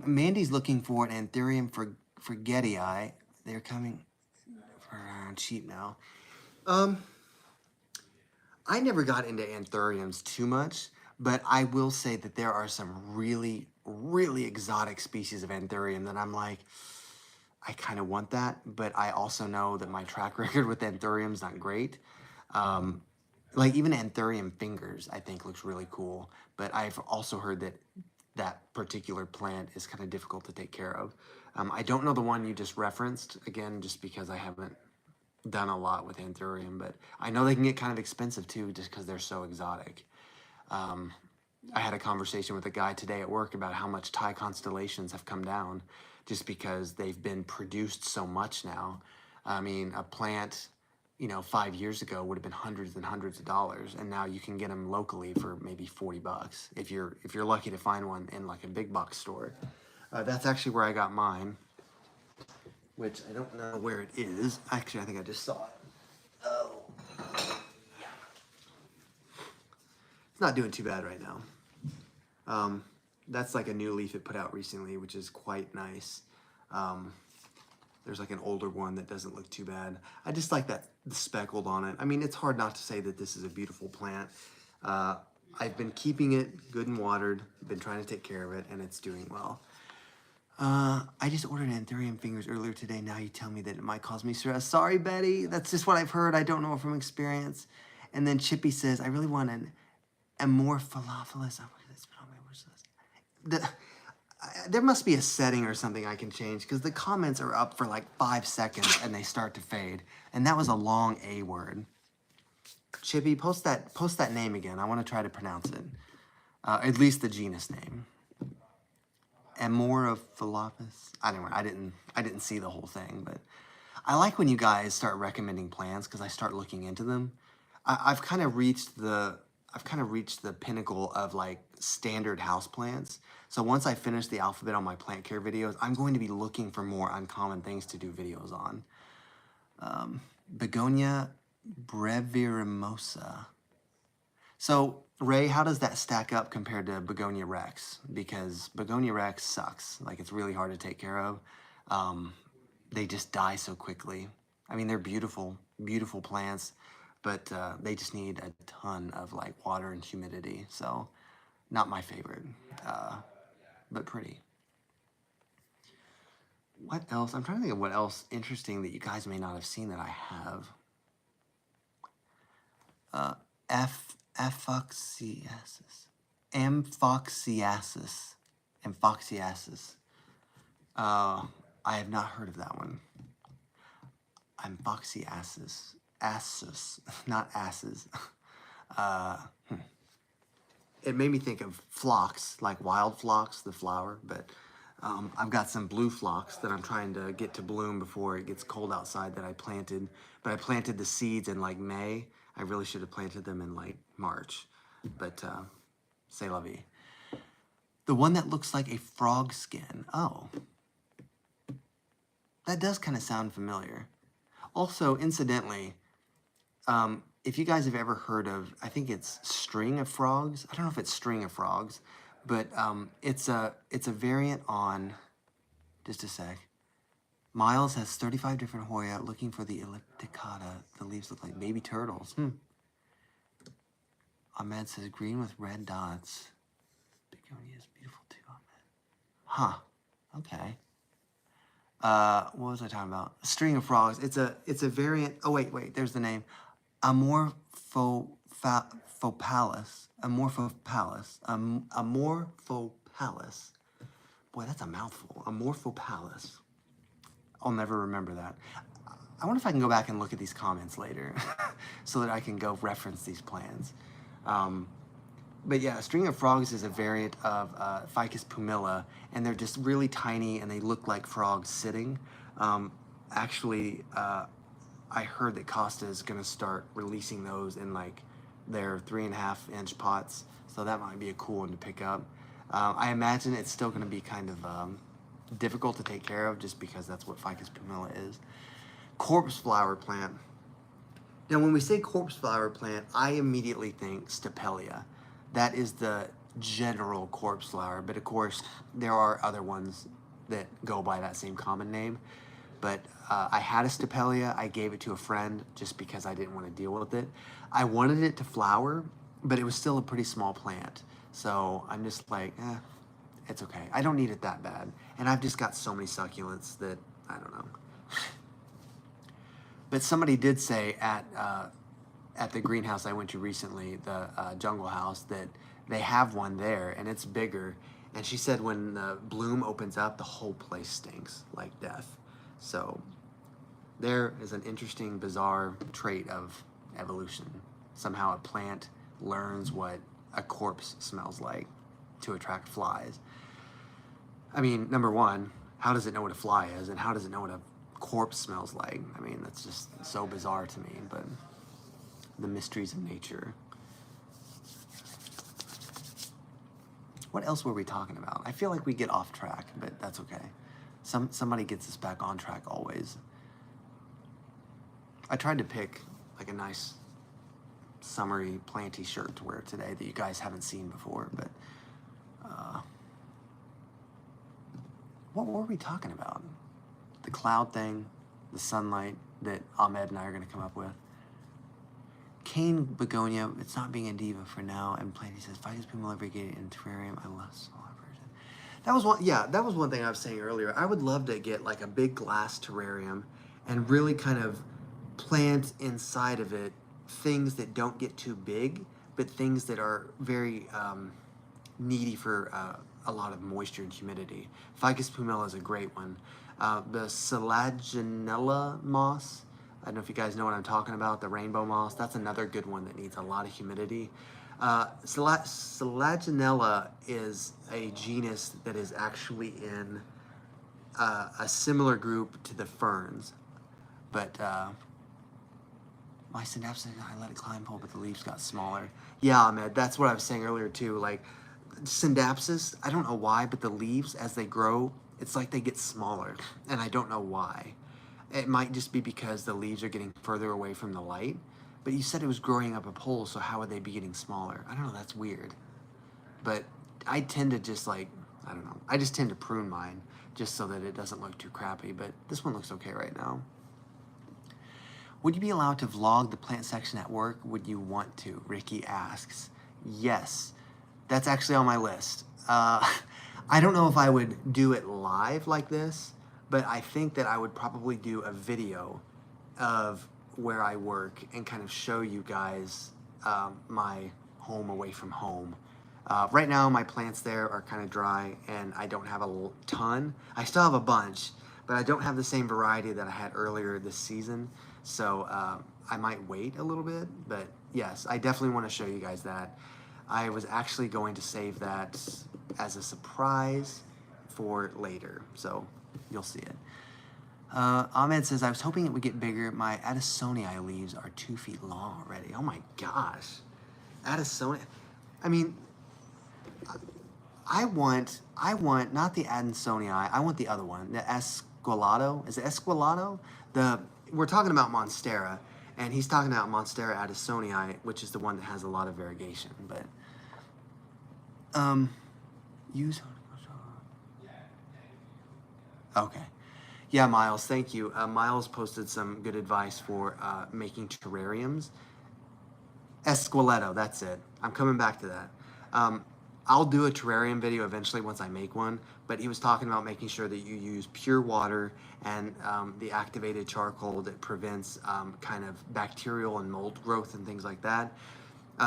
Mandy's looking for an Anthurium forgetii. They're coming for cheap now. I never got into anthuriums too much, But I will say that there are some really, really exotic species of anthurium that I'm like, I kind of want that, but I also know that my track record with anthurium's not great. Um, like even anthurium fingers, I think looks really cool, but I've also heard that that particular plant is kind of difficult to take care of. I don't know the one you just referenced, again, just because I haven't done a lot with anthurium, but I know they can get kind of expensive too, just because they're so exotic. Um, I had a conversation with a guy today at work about how much Thai constellations have come down just because they've been produced so much now. I mean, a plant, 5 years ago would have been hundreds and hundreds of dollars, and now you can get them locally for maybe $40 if you're lucky to find one in like a big box store. That's actually where I got mine, which I don't know where it is. Actually, I think I just saw it. Oh, it's not doing too bad right now. That's like a new leaf it put out recently, which is quite nice. There's like an older one that doesn't look too bad. I just like that the speckled on it. I mean, it's hard not to say that this is a beautiful plant. I've been keeping it good and watered, been trying to take care of it, and it's doing well. I just ordered anthurium fingers earlier today. Now you tell me that it might cause me stress. Sorry, Betty. That's just what I've heard. I don't know from experience. And then Chippy says, I really want an Amorphalophilis. There must be a setting or something I can change because the comments are up for like 5 seconds and they start to fade. And that was a long A word. Chippy, post that name again. I want to try to pronounce it. At least the genus name. Amorphalopis. Anyway, I didn't see the whole thing, but I like when you guys start recommending plants because I start looking into them. I've kind of reached the pinnacle of like standard house plants. So once I finish the alphabet on my plant care videos, I'm going to be looking for more uncommon things to do videos on. Begonia breviremosa. So Ray, how does that stack up compared to Begonia rex? Because Begonia rex sucks. Like it's really hard to take care of. They just die so quickly. I mean, they're beautiful, beautiful plants, but they just need a ton of like water and humidity. So not my favorite, but pretty. What else? I'm trying to think of what else interesting that you guys may not have seen that I have. Aphoxiasis. Amphoxiasis. Amphoxiasis. I have not heard of that one. Amphoxiasis. Assus, not asses. It made me think of phlox, like wild phlox, the flower, but I've got some blue phlox that I'm trying to get to bloom before it gets cold outside that I planted, but I planted the seeds in like May. I really should have planted them in like March, but c'est la vie. The one that looks like a frog skin. Oh, that does kind of sound familiar. Also, incidentally, if you guys have ever heard of, I think it's string of frogs. I don't know if it's string of frogs, but it's a variant on, just a sec. Miles has 35 different Hoya looking for the ellipticata. The leaves look like baby turtles. Ahmed says green with red dots. Begonia is beautiful too, Ahmed. Huh, okay. What was I talking about? A string of frogs. It's a variant. Oh wait, there's the name. Amorphopalis. Amorphopalis. Boy, that's a mouthful. Amorphopalis. I'll never remember that. I wonder if I can go back and look at these comments later so that I can go reference these plans. But yeah, a string of frogs is a variant of Ficus pumila, and they're just really tiny and they look like frogs sitting. Actually, I heard that Costa is going to start releasing those in like their 3.5-inch pots, so that might be a cool one to pick up. I imagine it's still going to be kind of difficult to take care of just because that's what Ficus pumila is. Corpse flower plant. Now, when we say corpse flower plant, I immediately think Stapelia. That is the general corpse flower, but of course, there are other ones that go by that same common name. But I had a Stapelia. I gave it to a friend just because I didn't want to deal with it. I wanted it to flower, but it was still a pretty small plant. So I'm just like, it's okay. I don't need it that bad. And I've just got so many succulents that I don't know. But somebody did say at the greenhouse I went to recently, the jungle house, that they have one there and it's bigger. And she said when the bloom opens up, the whole place stinks like death. So there is an interesting, bizarre trait of evolution. Somehow a plant learns what a corpse smells like to attract flies. I mean, number one, how does it know what a fly is? And how does it know what a corpse smells like? I mean, that's just so bizarre to me, but the mysteries of nature. What else were we talking about? I feel like we get off track, but that's okay. Somebody gets us back on track always. I tried to pick like a nice summery planty shirt to wear today that you guys haven't seen before, but what were we talking about? The cloud thing, the sunlight that Ahmed and I are going to come up with. Cane begonia, it's not being a diva for now, and Planty says, Ficus puma variegated in terrarium, I love smaller version. That was one thing I was saying earlier. I would love to get like a big glass terrarium and really kind of plant inside of it things that don't get too big, but things that are very needy for a lot of moisture and humidity. Ficus pumila is a great one. The Selaginella moss, I don't know if you guys know what I'm talking about, the rainbow moss, that's another good one that needs a lot of humidity. Selaginella is a genus that is actually in a similar group to the ferns, but my synapses, I let it climb pole, but the leaves got smaller. Yeah, Ahmed, that's what I was saying earlier too. Like, syndapsis, I don't know why, but the leaves, as they grow, it's like they get smaller, and I don't know why. It might just be because the leaves are getting further away from the light, but you said it was growing up a pole, so how would they be getting smaller? I don't know, that's weird. But I tend to just like, I don't know, I just tend to prune mine just so that it doesn't look too crappy, but this one looks okay right now. Would you be allowed to vlog the plant section at work? Would you want to? Ricky asks. Yes, that's actually on my list. I don't know if I would do it live like this, but I think that I would probably do a video of where I work and kind of show you guys my home away from home. Right now, my plants there are kind of dry and I don't have a ton. I still have a bunch, but I don't have the same variety that I had earlier this season. So I might wait a little bit, but yes, I definitely want to show you guys that. I was actually going to save that as a surprise for later, so you'll see it. Ahmed says, I was hoping it would get bigger. My Addisonii leaves are 2 feet long already. Oh my gosh. Addisonii. I mean, I want not the Addisonii, I want the other one, the Esquilado. Is it Esquilado? We're talking about Monstera, and he's talking about Monstera Addisonii, which is the one that has a lot of variegation, but okay. Yeah, Miles, thank you. Miles posted some good advice for making terrariums. Esqueleto, that's it. I'm coming back to that. I'll do a terrarium video eventually once I make one, but he was talking about making sure that you use pure water and the activated charcoal that prevents kind of bacterial and mold growth and things like that.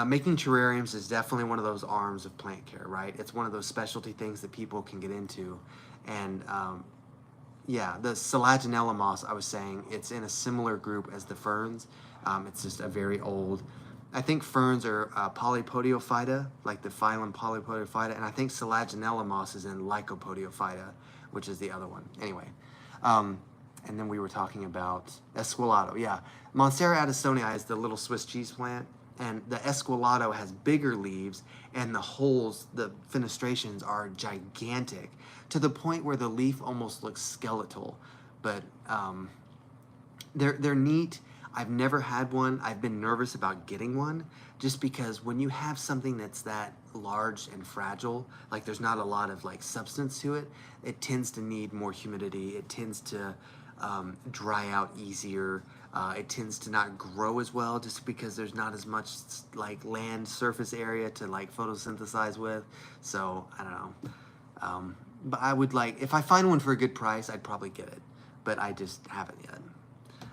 Making terrariums is definitely one of those arms of plant care, right? It's one of those specialty things that people can get into. And yeah, the Selaginella moss, I was saying, it's in a similar group as the ferns. It's just a very old, I think ferns are Polypodiophyta, like the phylum Polypodiophyta, and I think Selaginella moss is in Lycopodiophyta, which is the other one. Anyway, and then we were talking about Esquilado. Yeah, Monstera Addisonii is the little Swiss cheese plant, and the Esquilado has bigger leaves, and the holes, the fenestrations are gigantic, to the point where the leaf almost looks skeletal. But they're neat. I've never had one. I've been nervous about getting one just because when you have something that's that large and fragile, like there's not a lot of like substance to it, it tends to need more humidity. It tends to dry out easier. It tends to not grow as well just because there's not as much like land surface area to like photosynthesize with. So I don't know. But I would like, if I find one for a good price, I'd probably get it. But I just haven't yet.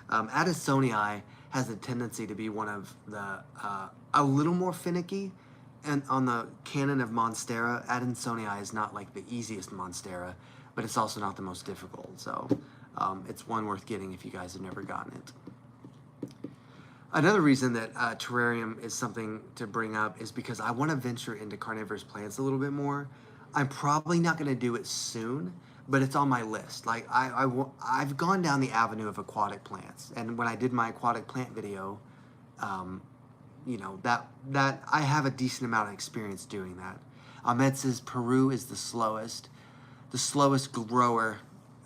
Addisonii has a tendency to be one of the, a little more finicky. And on the canon of Monstera, Addisonii is not like the easiest Monstera, but it's also not the most difficult. So it's one worth getting if you guys have never gotten it. Another reason that terrarium is something to bring up is because I want to venture into carnivorous plants a little bit more. I'm probably not going to do it soon, but it's on my list. Like I've gone down the avenue of aquatic plants, and when I did my aquatic plant video, you know, that I have a decent amount of experience doing that. Ahmed says Peru is the slowest grower.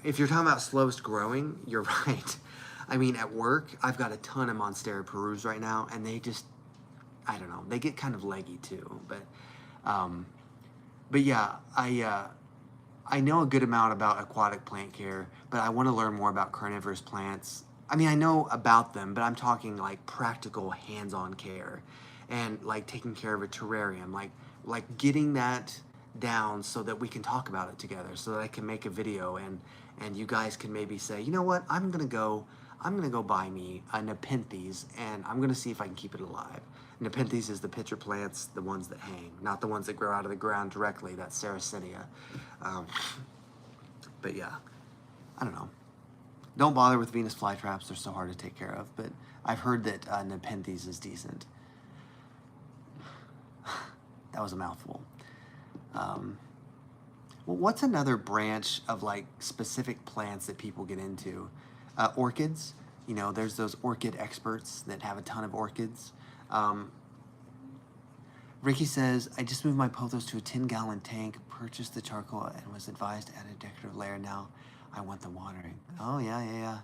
If you're talking about slowest growing, you're right. I mean, at work, I've got a ton of Monstera Perus right now, and they just, I don't know, they get kind of leggy too. But yeah, I know a good amount about aquatic plant care, but I want to learn more about carnivorous plants. I mean, I know about them, but I'm talking like practical hands-on care and like taking care of a terrarium, like getting that down so that we can talk about it together, so that I can make a video and you guys can maybe say, you know what, I'm gonna go buy me a Nepenthes and I'm gonna see if I can keep it alive. Nepenthes is the pitcher plants, the ones that hang, not the ones that grow out of the ground directly. That's Sarracenia. But yeah, I don't know. Don't bother with Venus flytraps; they're so hard to take care of. But I've heard that Nepenthes is decent. That was a mouthful. Well, what's another branch of like specific plants that people get into? Orchids. You know, there's those orchid experts that have a ton of orchids. Ricky says, I just moved my pothos to a 10-gallon tank, purchased the charcoal, and was advised to add a decorative layer. Now I want the watering. Oh, yeah.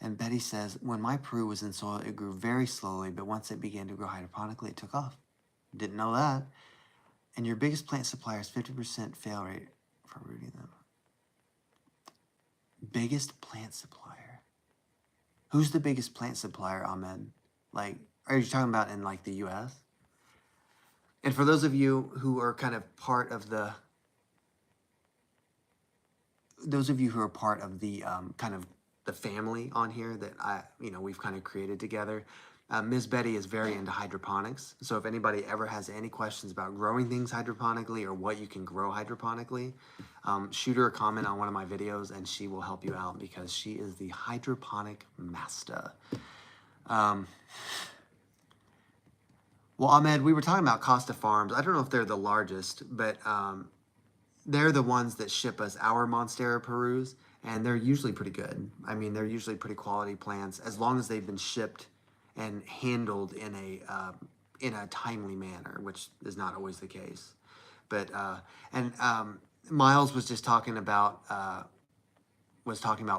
And Betty says, when my Peru was in soil, it grew very slowly, but once it began to grow hydroponically, it took off. Didn't know that. And your biggest plant supplier is 50% fail rate for rooting them. Biggest plant supplier? Who's the biggest plant supplier, Ahmed? Like, are you talking about in like the U.S.? And for those of you who are kind of part of the, kind of the family on here that we've kind of created together, Ms. Betty is very into hydroponics. So if anybody ever has any questions about growing things hydroponically or what you can grow hydroponically, shoot her a comment on one of my videos and she will help you out because she is the hydroponic master. Well, Ahmed, we were talking about Costa Farms. I don't know if they're the largest, but they're the ones that ship us our Monstera Perus, and they're usually pretty good. I mean, they're usually pretty quality plants as long as they've been shipped and handled in a timely manner, which is not always the case. But Miles was just talking about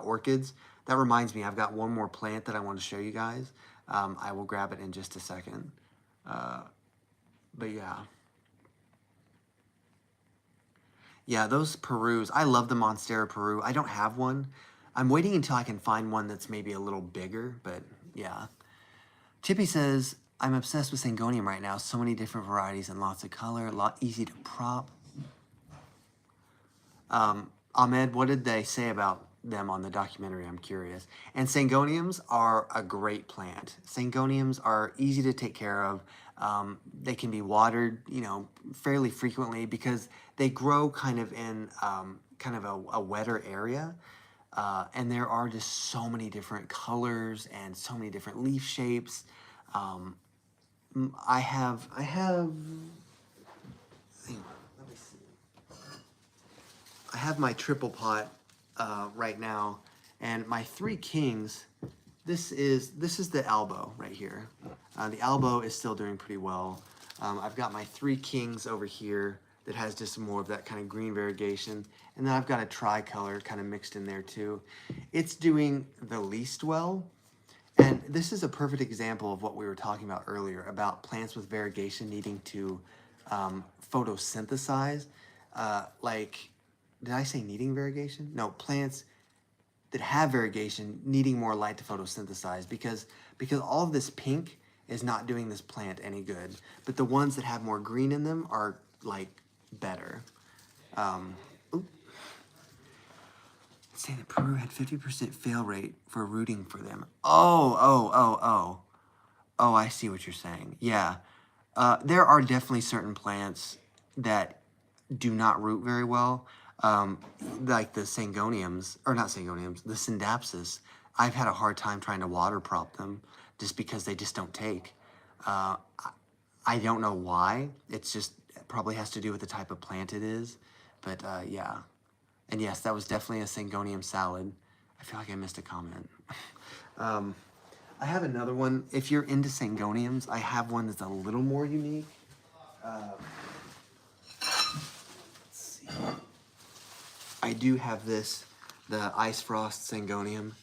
orchids. That reminds me, I've got one more plant that I want to show you guys. I will grab it in just a second. But yeah, those Perus. I love the Monstera Peru. I don't have one. I'm waiting until I can find one that's maybe a little bigger, but yeah. Chippy says, I'm obsessed with Syngonium right now. So many different varieties and lots of color. A lot easy to prop. Ahmed, what did they say about them on the documentary? I'm curious. And Syngoniums are a great plant. Syngoniums are easy to take care of. They can be watered, fairly frequently because they grow kind of in kind of a wetter area. And there are just so many different colors and so many different leaf shapes. I have, hang on, let me see. I have my triple pot right now, and my three kings, this is the elbow right here. The elbow is still doing pretty well. I've got my three kings over here that has just more of that kind of green variegation. And then I've got a tricolor kind of mixed in there too. It's doing the least well. And this is a perfect example of what we were talking about earlier about plants with variegation needing to photosynthesize. Did I say needing variegation? No, plants that have variegation needing more light to photosynthesize because all of this pink is not doing this plant any good. But the ones that have more green in them are like better. Oop. Saying that Peru had 50% fail rate for rooting for them. Oh. Oh, I see what you're saying. Yeah. There are definitely certain plants that do not root very well. Like the Sangoniums, or not Sangoniums, the Syndapsis. I've had a hard time trying to water prop them just because they just don't take. I don't know why. It's just, it probably has to do with the type of plant it is. But yeah. And yes, that was definitely a Sangonium salad. I feel like I missed a comment. I have another one. If you're into Sangoniums, I have one that's a little more unique. Let's see. I do have this, the Ice Frost Sangonium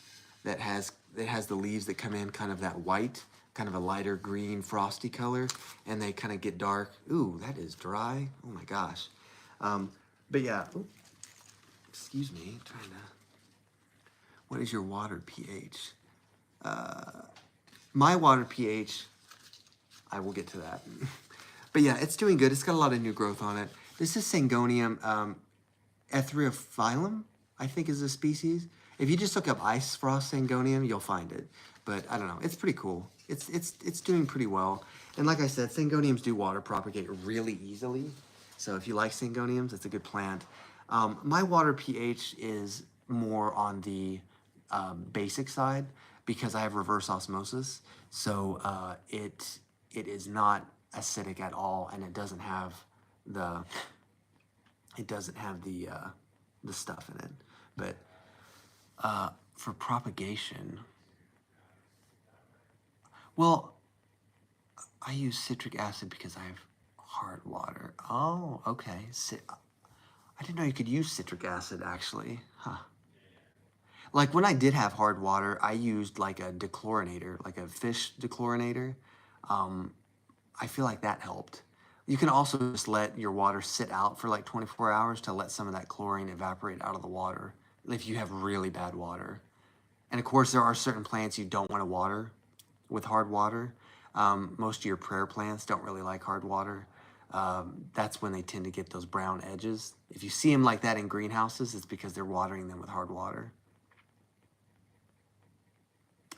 that has the leaves that come in kind of that white, kind of a lighter green frosty color, and they kind of get dark. Ooh, that is dry. Oh my gosh. But yeah, ooh, excuse me, trying to, what is your water pH? My water pH, I will get to that. But yeah, it's doing good. It's got a lot of new growth on it. This is Sangonium etherophyllum, I think is the species. If you just look up ice frost Sangonium, you'll find it. But I don't know, it's pretty cool. It's doing pretty well. And like I said, Sangoniums do water propagate really easily. So if you like Sangoniums, it's a good plant. My water pH is more on the basic side because I have reverse osmosis. So it is not acidic at all, and it doesn't have the stuff in it. But for propagation, well, I use citric acid because I have hard water. Oh, okay. I didn't know you could use citric acid actually. Huh. Like when I did have hard water, I used like a dechlorinator, like a fish dechlorinator. I feel like that helped. You can also just let your water sit out for like 24 hours to let some of that chlorine evaporate out of the water if you have really bad water. And of course, there are certain plants you don't want to water with hard water. Most of your prayer plants don't really like hard water. That's when they tend to get those brown edges. If you see them like that in greenhouses, it's because they're watering them with hard water.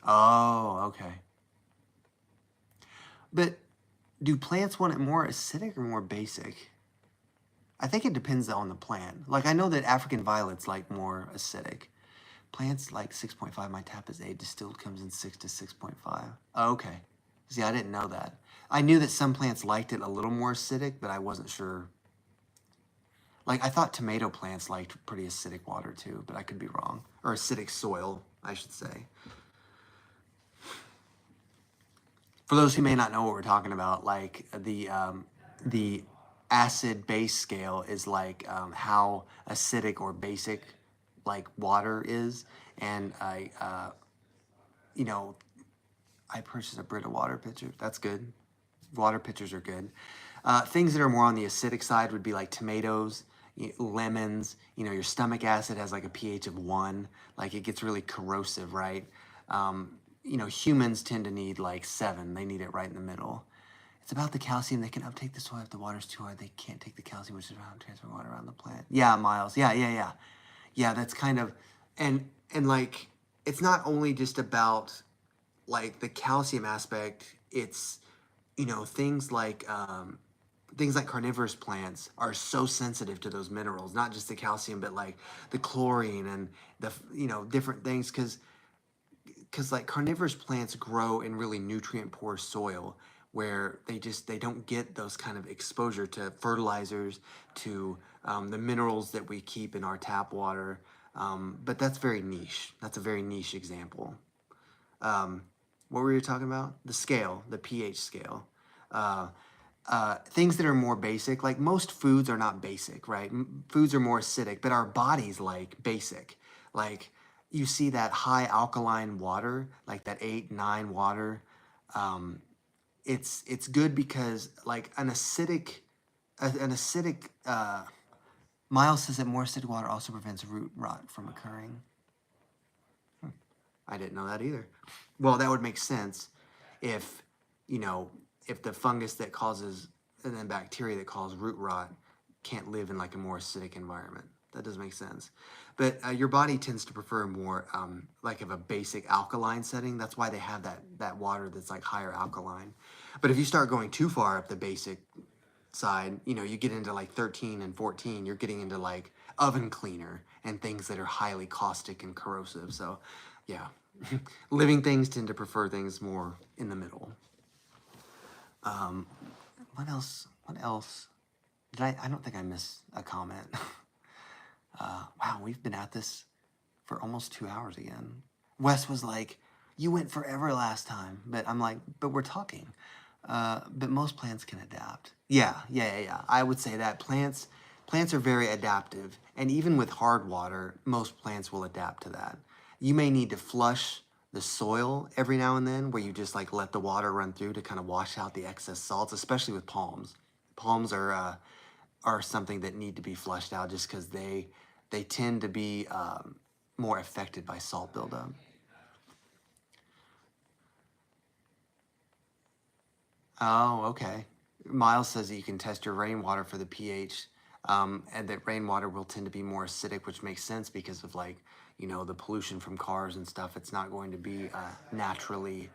Oh, okay. But do plants want it more acidic or more basic? I think it depends on the plant. Like I know that African violets like more acidic. Plants like 6.5. My tap is 8. Distilled comes in 6 to 6.5. Oh, okay. See, I didn't know that. I knew that some plants liked it a little more acidic, but I wasn't sure. Like I thought tomato plants liked pretty acidic water too, but I could be wrong. Or acidic soil, I should say. For those who may not know what we're talking about, like the acid-base scale is like how acidic or basic like water is, and you know, I purchased a Brita water pitcher. That's good. Water pitchers are good. Things that are more on the acidic side would be like tomatoes, lemons. You know, your stomach acid has like a pH of 1. Like it gets really corrosive, right? You know, humans tend to need like 7. They need it right in the middle. It's about the calcium. They can uptake the soil if the water's too hard. They can't take the calcium, which is around transfer water around the plant. Yeah, Miles. Yeah. Yeah, that's kind of, and like, it's not only just about like the calcium aspect. It's, you know, things like carnivorous plants are so sensitive to those minerals, not just the calcium, but like the chlorine and the, you know, different things, because like carnivorous plants grow in really nutrient poor soil where they don't get those kind of exposure to fertilizers, to the minerals that we keep in our tap water. But that's very niche. That's a very niche example. What were you talking about? The scale, the pH scale. Things that are more basic, like most foods are not basic, right? Foods are more acidic, but our bodies like basic. Like you see that high alkaline water, like that 8, 9 water. It's good because like an acidic, Miles says that more acidic water also prevents root rot from occurring. I didn't know that either. Well, that would make sense if, you know, if the fungus that causes, and then bacteria that cause root rot can't live in like a more acidic environment. That does make sense. But your body tends to prefer more like of a basic alkaline setting. That's why they have that water that's like higher alkaline. But if you start going too far up the basic side, you know, you get into like 13 and 14, you're getting into like oven cleaner and things that are highly caustic and corrosive. So yeah, living things tend to prefer things more in the middle. What else? What else? I don't think I missed a comment. Wow, we've been at this for almost 2 hours again. Wes was like, you went forever last time. But I'm like, but we're talking. But most plants can adapt. Yeah. I would say that plants are very adaptive. And even with hard water, most plants will adapt to that. You may need to flush the soil every now and then, where you just like let the water run through to kind of wash out the excess salts, especially with palms. Palms are something that need to be flushed out just because they tend to be more affected by salt buildup. Oh, okay. Miles says that you can test your rainwater for the pH, and that rainwater will tend to be more acidic, which makes sense because of like, you know, the pollution from cars and stuff. It's not going to be naturally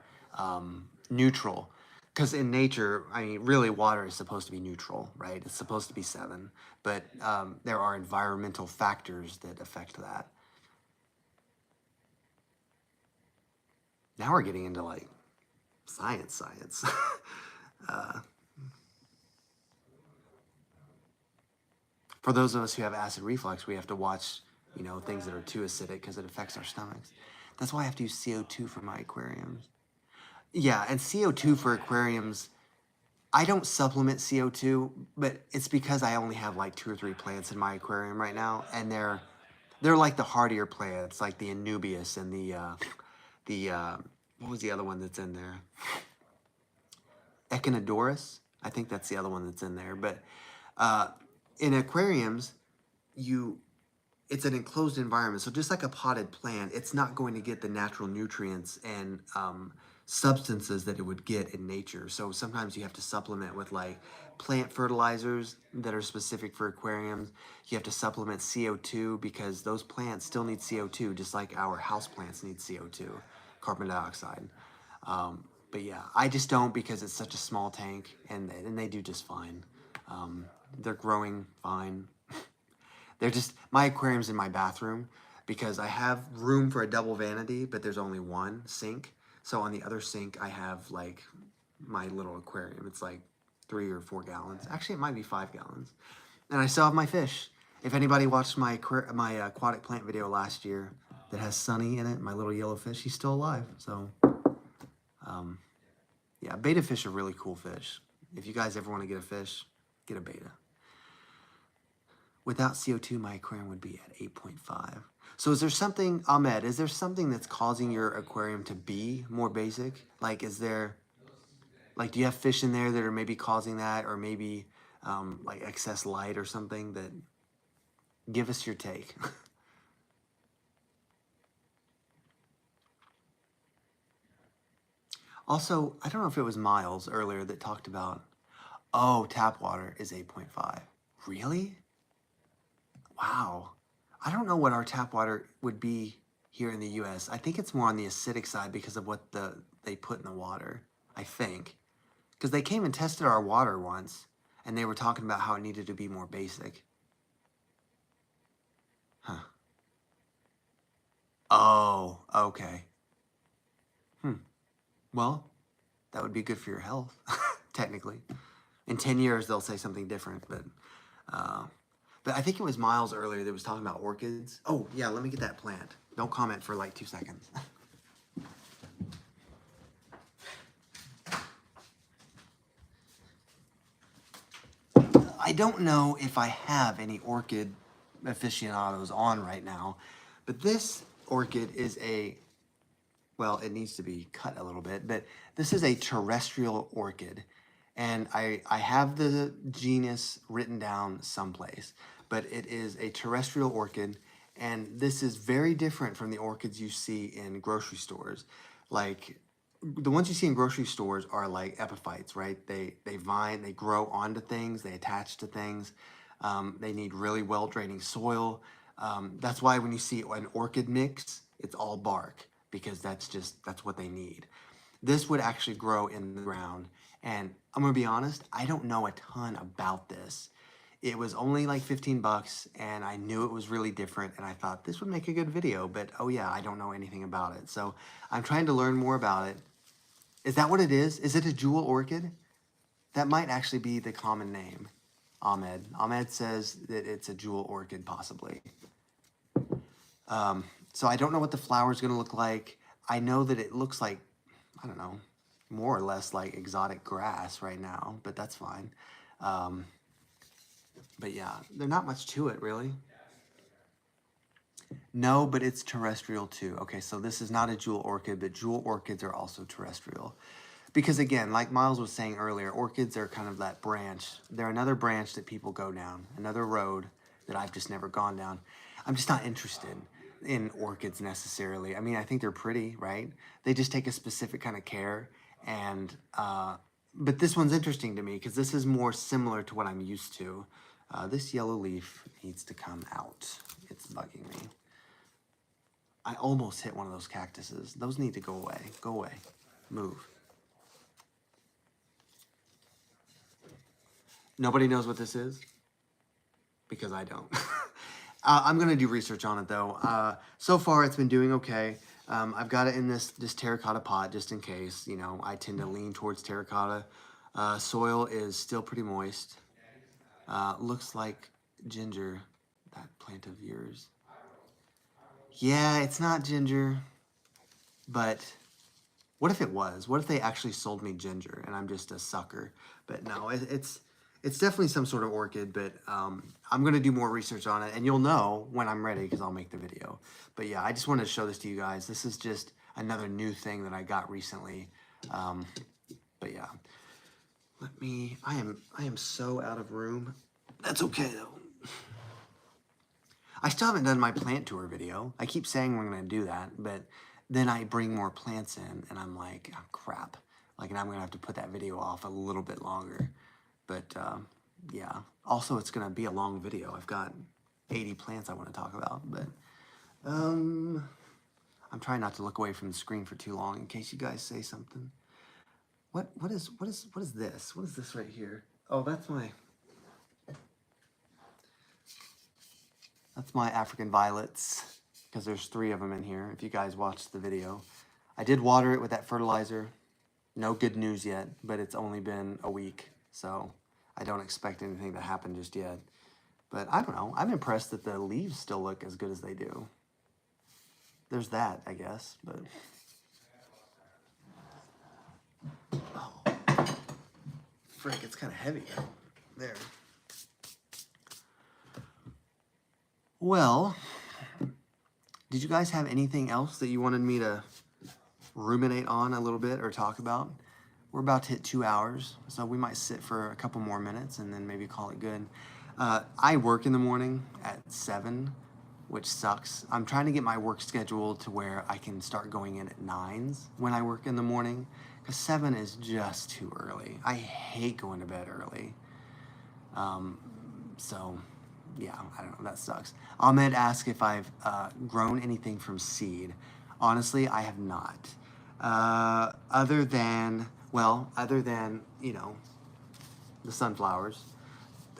neutral. Because in nature, I mean, really, water is supposed to be neutral, right? It's supposed to be 7, but there are environmental factors that affect that. Now we're getting into like science. For those of us who have acid reflux, we have to watch, you know, things that are too acidic because it affects our stomachs. That's why I have to use CO2 for my aquariums. Yeah, and CO2 for aquariums, I don't supplement CO2, but it's because I only have like 2 or 3 plants in my aquarium right now, and they're like the hardier plants, like the Anubias and the what was the other one that's in there? Echinodorus. I think that's the other one that's in there. But in aquariums, it's an enclosed environment. So just like a potted plant, it's not going to get the natural nutrients and substances that it would get in nature. So sometimes you have to supplement with like plant fertilizers that are specific for aquariums. You have to supplement CO2 because those plants still need CO2, just like our house plants need CO2, carbon dioxide. But yeah, I just don't because it's such a small tank, and they do just fine. They're growing fine. They're just, my aquarium's in my bathroom because I have room for a double vanity, but there's only one sink. So on the other sink, I have like my little aquarium. It's like 3 or 4 gallons. Actually, it might be 5 gallons. And I still have my fish. If anybody watched my aquatic plant video last year that has Sunny in it, my little yellow fish, he's still alive. So, yeah, betta fish are really cool fish. If you guys ever want to get a fish, get a betta. Without CO2, my aquarium would be at 8.5. So is there something, Ahmed, is there something that's causing your aquarium to be more basic? Like, do you have fish in there that are maybe causing that, or maybe like excess light or something that, give us your take. Also, I don't know if it was Miles earlier that talked about, oh, tap water is 8.5. Really? Wow. I don't know what our tap water would be here in the US. I think it's more on the acidic side because of what they put in the water, I think. Because they came and tested our water once, and they were talking about how it needed to be more basic. Huh. Oh, okay. Well, that would be good for your health, technically. In 10 years, they'll say something different, but I think it was Miles earlier that was talking about orchids. Oh, yeah, let me get that plant. Don't comment for like 2 seconds. I don't know if I have any orchid aficionados on right now, but this orchid is well, it needs to be cut a little bit, but this is a terrestrial orchid. And I have the genus written down someplace, but it is a terrestrial orchid, And this is very different from the orchids you see in grocery stores. Like, the ones you see in grocery stores are like epiphytes, right? They vine, they grow onto things, they attach to things. They need really well draining soil. That's why when you see an orchid mix, it's all bark, because that's what they need. This would actually grow in the ground, and I'm gonna be honest, I don't know a ton about this. It was only like 15 bucks, and I knew it was really different, and I thought this would make a good video, but oh yeah, I don't know anything about it. So I'm trying to learn more about it. Is that what it is? Is it a jewel orchid? That might actually be the common name. Ahmed says that it's a jewel orchid, possibly. So I don't know what the flower is going to look like. I know that it looks like, I don't know, more or less like exotic grass right now, but that's fine. But yeah, there's not much to it, really. No, but it's terrestrial too. Okay, so this is not a jewel orchid, but jewel orchids are also terrestrial. Because again, like Miles was saying earlier, orchids are kind of that branch. They're another branch that people go down, another road that I've just never gone down. I'm just not interested in orchids necessarily. I mean, I think they're pretty, right? They just take a specific kind of care. And but this one's interesting to me because this is more similar to what I'm used to. This yellow leaf needs to come out. It's bugging me. I almost hit one of those cactuses. Those need to go away. Go away. Move. Nobody knows what this is? Because I don't. I'm going to do research on it, though. So far, it's been doing okay. I've got it in this terracotta pot, just in case. You know, I tend to lean towards terracotta. Soil is still pretty moist. Looks like ginger, that plant of yours. Yeah, it's not ginger, but what if it was? What if they actually sold me ginger and I'm just a sucker? But no, it's definitely some sort of orchid, but I'm going to do more research on it, and you'll know when I'm ready because I'll make the video. But yeah, I just wanted to show this to you guys. This is just another new thing that I got recently. But yeah, I am so out of room. That's okay, though. I still haven't done my plant tour video. I keep saying we're going to do that, but then I bring more plants in, and I'm like, oh, crap. Like, and I'm going to have to put that video off a little bit longer. But, yeah. Also, it's going to be a long video. I've got 80 plants I want to talk about, but I'm trying not to look away from the screen for too long in case you guys say something. What is this? What is this right here? Oh, that's my African violets, because there's 3 of them in here, if you guys watched the video. I did water it with that fertilizer. No good news yet, but it's only been a week, so I don't expect anything to happen just yet. But I don't know. I'm impressed that the leaves still look as good as they do. There's that, I guess, but... Oh. Frick, it's kind of heavy. There. Well, did you guys have anything else that you wanted me to ruminate on a little bit or talk about? We're about to hit 2 hours, so we might sit for a couple more minutes and then maybe call it good. I work in the morning at 7, which sucks. I'm trying to get my work scheduled to where I can start going in at 9s when I work in the morning, because 7 is just too early. I hate going to bed early. So... yeah, I don't know, that sucks. Ahmed asked if I've grown anything from seed. Honestly, I have not. Other than, you know, the sunflowers.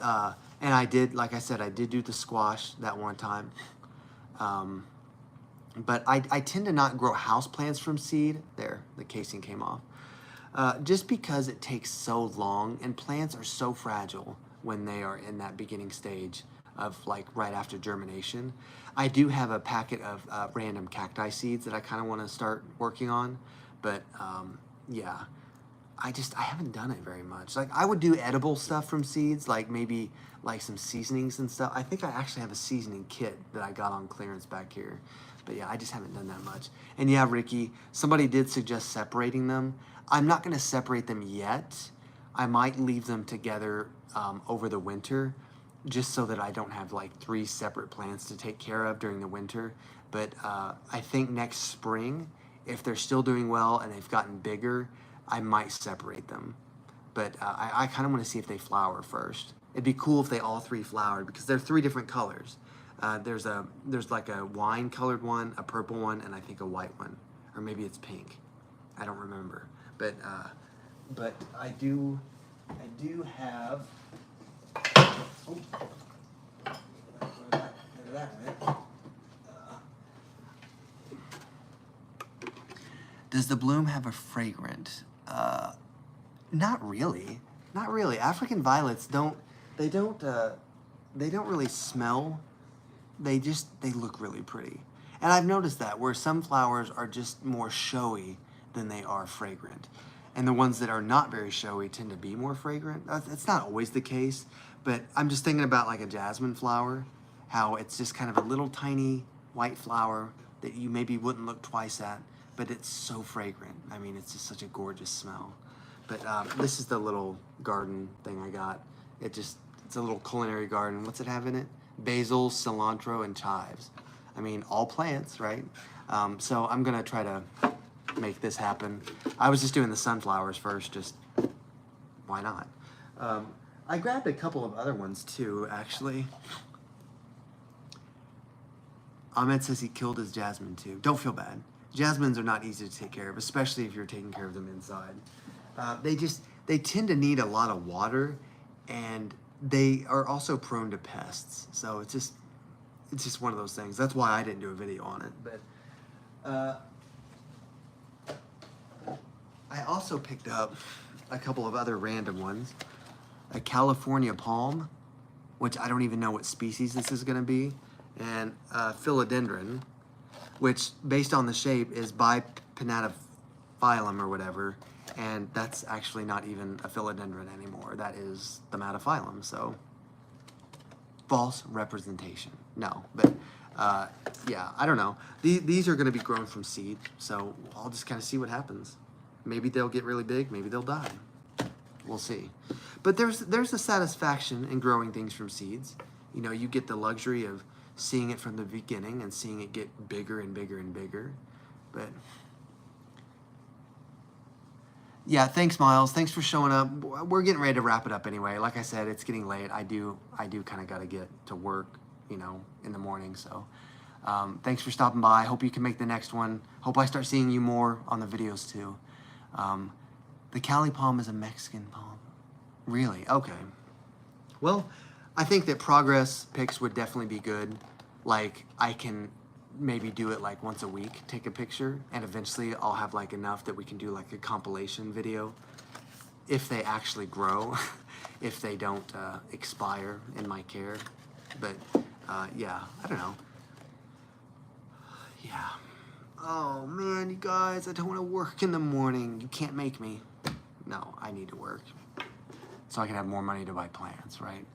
And I did, like I said, I did do the squash that one time. But I tend to not grow houseplants from seed. There, the casing came off. Just because it takes so long, and plants are so fragile when they are in that beginning stage of like right after germination. I do have a packet of random cacti seeds that I kind of want to start working on, but yeah, I haven't done it very much. Like, I would do edible stuff from seeds, like maybe like some seasonings and stuff. I think I actually have a seasoning kit that I got on clearance back here, but yeah, I just haven't done that much. And yeah, Ricky, somebody did suggest separating them. I'm not going to separate them yet. I might leave them together over the winter. just so that I don't have like 3 separate plants to take care of during the winter. But I think next spring, if they're still doing well and they've gotten bigger, I might separate them. But I kind of want to see if they flower first. It'd be cool if they all 3 flowered because they're 3 different colors. There's like a wine colored one, a purple one, and I think a white one, or maybe it's pink. I don't remember. But I do have. Oh, there that went. Does the bloom have a fragrance? Not really. Not really. African violets don't really smell. They look really pretty. And I've noticed that where some flowers are just more showy than they are fragrant. And the ones that are not very showy tend to be more fragrant. That's not always the case, but I'm just thinking about like a jasmine flower, how it's just kind of a little tiny white flower that you maybe wouldn't look twice at, but it's so fragrant. I mean, it's just such a gorgeous smell. But this is the little garden thing I got. It's a little culinary garden. What's it have in it? Basil, cilantro, and chives. I mean, all plants, right? So I'm gonna try to make this happen. I was just doing the sunflowers first, just why not? I grabbed a couple of other ones too, actually. Ahmed says he killed his jasmine too. Don't feel bad. Jasmines are not easy to take care of, especially if you're taking care of them inside. They tend to need a lot of water, and they are also prone to pests. So it's just one of those things. That's why I didn't do a video on it. But I also picked up a couple of other random ones. A California palm, which I don't even know what species this is going to be, and philodendron, which based on the shape is bipinnatifilum or whatever, and that's actually not even a philodendron anymore. That is the matophyllum. So false representation. No, but yeah, I don't know. These are going to be grown from seed, so I'll just kind of see what happens. Maybe they'll get really big. Maybe they'll die. We'll see. But there's a satisfaction in growing things from seeds. You know, you get the luxury of seeing it from the beginning and seeing it get bigger and bigger and bigger. But yeah, thanks, Miles. Thanks for showing up. We're getting ready to wrap it up anyway. Like I said, it's getting late. I do kind of got to get to work, you know, in the morning. So thanks for stopping by. Hope you can make the next one. Hope I start seeing you more on the videos too. The Cali palm is a Mexican palm. Really? Okay. Well, I think that progress pics would definitely be good. Like, I can maybe do it like once a week, take a picture, and eventually I'll have like enough that we can do like a compilation video if they actually grow, if they don't expire in my care. But yeah, I don't know. Yeah. Oh man, you guys, I don't want to work in the morning. You can't make me. No, I need to work so I can have more money to buy plants, right?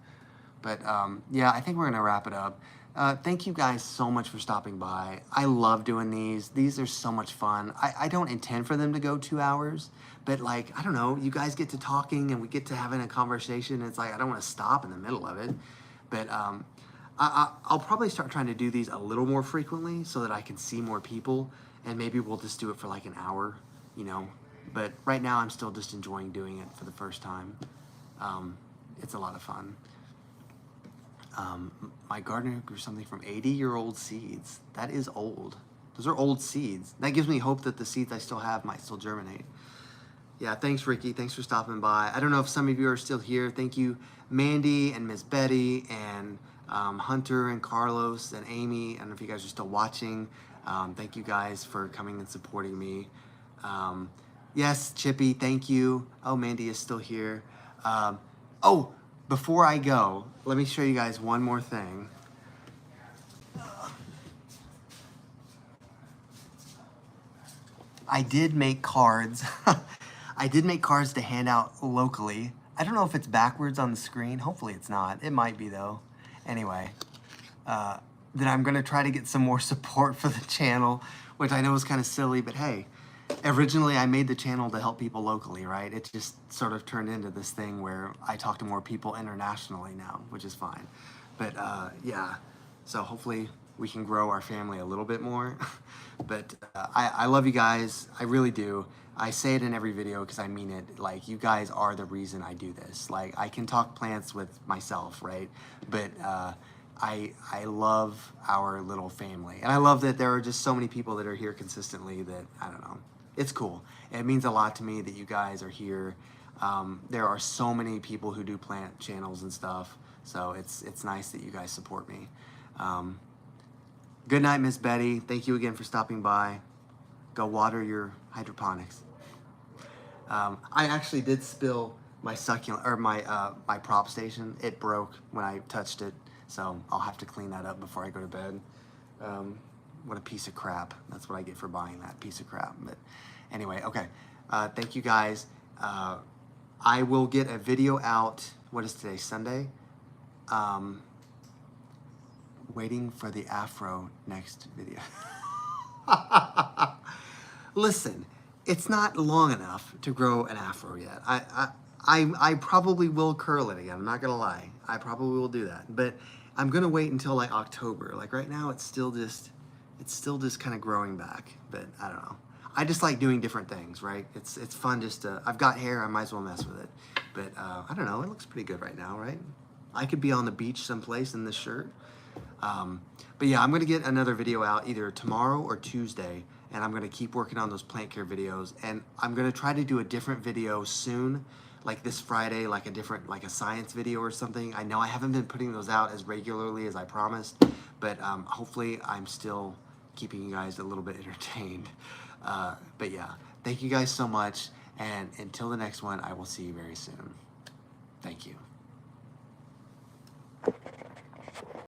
But yeah, I think we're gonna wrap it up. Thank you guys so much for stopping by. I love doing these. These are so much fun. I don't intend for them to go 2 hours, but like, I don't know, you guys get to talking and we get to having a conversation. It's like, I don't want to stop in the middle of it. But I'll probably start trying to do these a little more frequently so that I can see more people, and maybe we'll just do it for like an hour, you know. But right now I'm still just enjoying doing it for the first time. It's a lot of fun. My gardener grew something from 80-year-old seeds. That is old. Those are old seeds. That gives me hope that the seeds I still have might still germinate. Yeah, thanks, Ricky. Thanks for stopping by. I don't know if some of you are still here. Thank you, Mandy and Miss Betty and Hunter and Carlos and Amy. I don't know if you guys are still watching. Thank you guys for coming and supporting me. Yes, Chippy, thank you. Oh, Mandy is still here. Oh, before I go, let me show you guys one more thing. I did make cards. I did make cards to hand out locally. I don't know if it's backwards on the screen. Hopefully it's not. It might be though. Anyway, then I'm gonna try to get some more support for the channel, which I know is kind of silly, but hey, originally I made the channel to help people locally, right? It just sort of turned into this thing where I talk to more people internationally now, which is fine. But yeah, so hopefully we can grow our family a little bit more. But I love you guys. I really do. I say it in every video because I mean it. Like, you guys are the reason I do this. Like, I can talk plants with myself, right? But I love our little family. And I love that there are just so many people that are here consistently that, I don't know, it's cool. It means a lot to me that you guys are here. There are so many people who do plant channels and stuff. So it's nice that you guys support me. Good night, Miss Betty. Thank you again for stopping by. Go water your hydroponics. I actually did spill my succulent, or my prop station. It broke when I touched it, so I'll have to clean that up before I go to bed. What a piece of crap. That's what I get for buying that piece of crap. But anyway, okay. Thank you guys. I will get a video out. What is today? Sunday? Waiting for the afro next video. Listen, it's not long enough to grow an afro yet. I probably will curl it again. I'm not gonna lie. I probably will do that. But I'm gonna wait until like October. Like right now, it's still just kind of growing back. But I don't know. I just like doing different things, right? It's fun just to. I've got hair. I might as well mess with it. But I don't know. It looks pretty good right now, right? I could be on the beach someplace in this shirt. But yeah, I'm going to get another video out either tomorrow or Tuesday, and I'm going to keep working on those plant care videos, and I'm going to try to do a different video soon, like this Friday, like a science video or something. I know I haven't been putting those out as regularly as I promised, but hopefully I'm still keeping you guys a little bit entertained. But yeah, thank you guys so much, and until the next one, I will see you very soon. Thank you.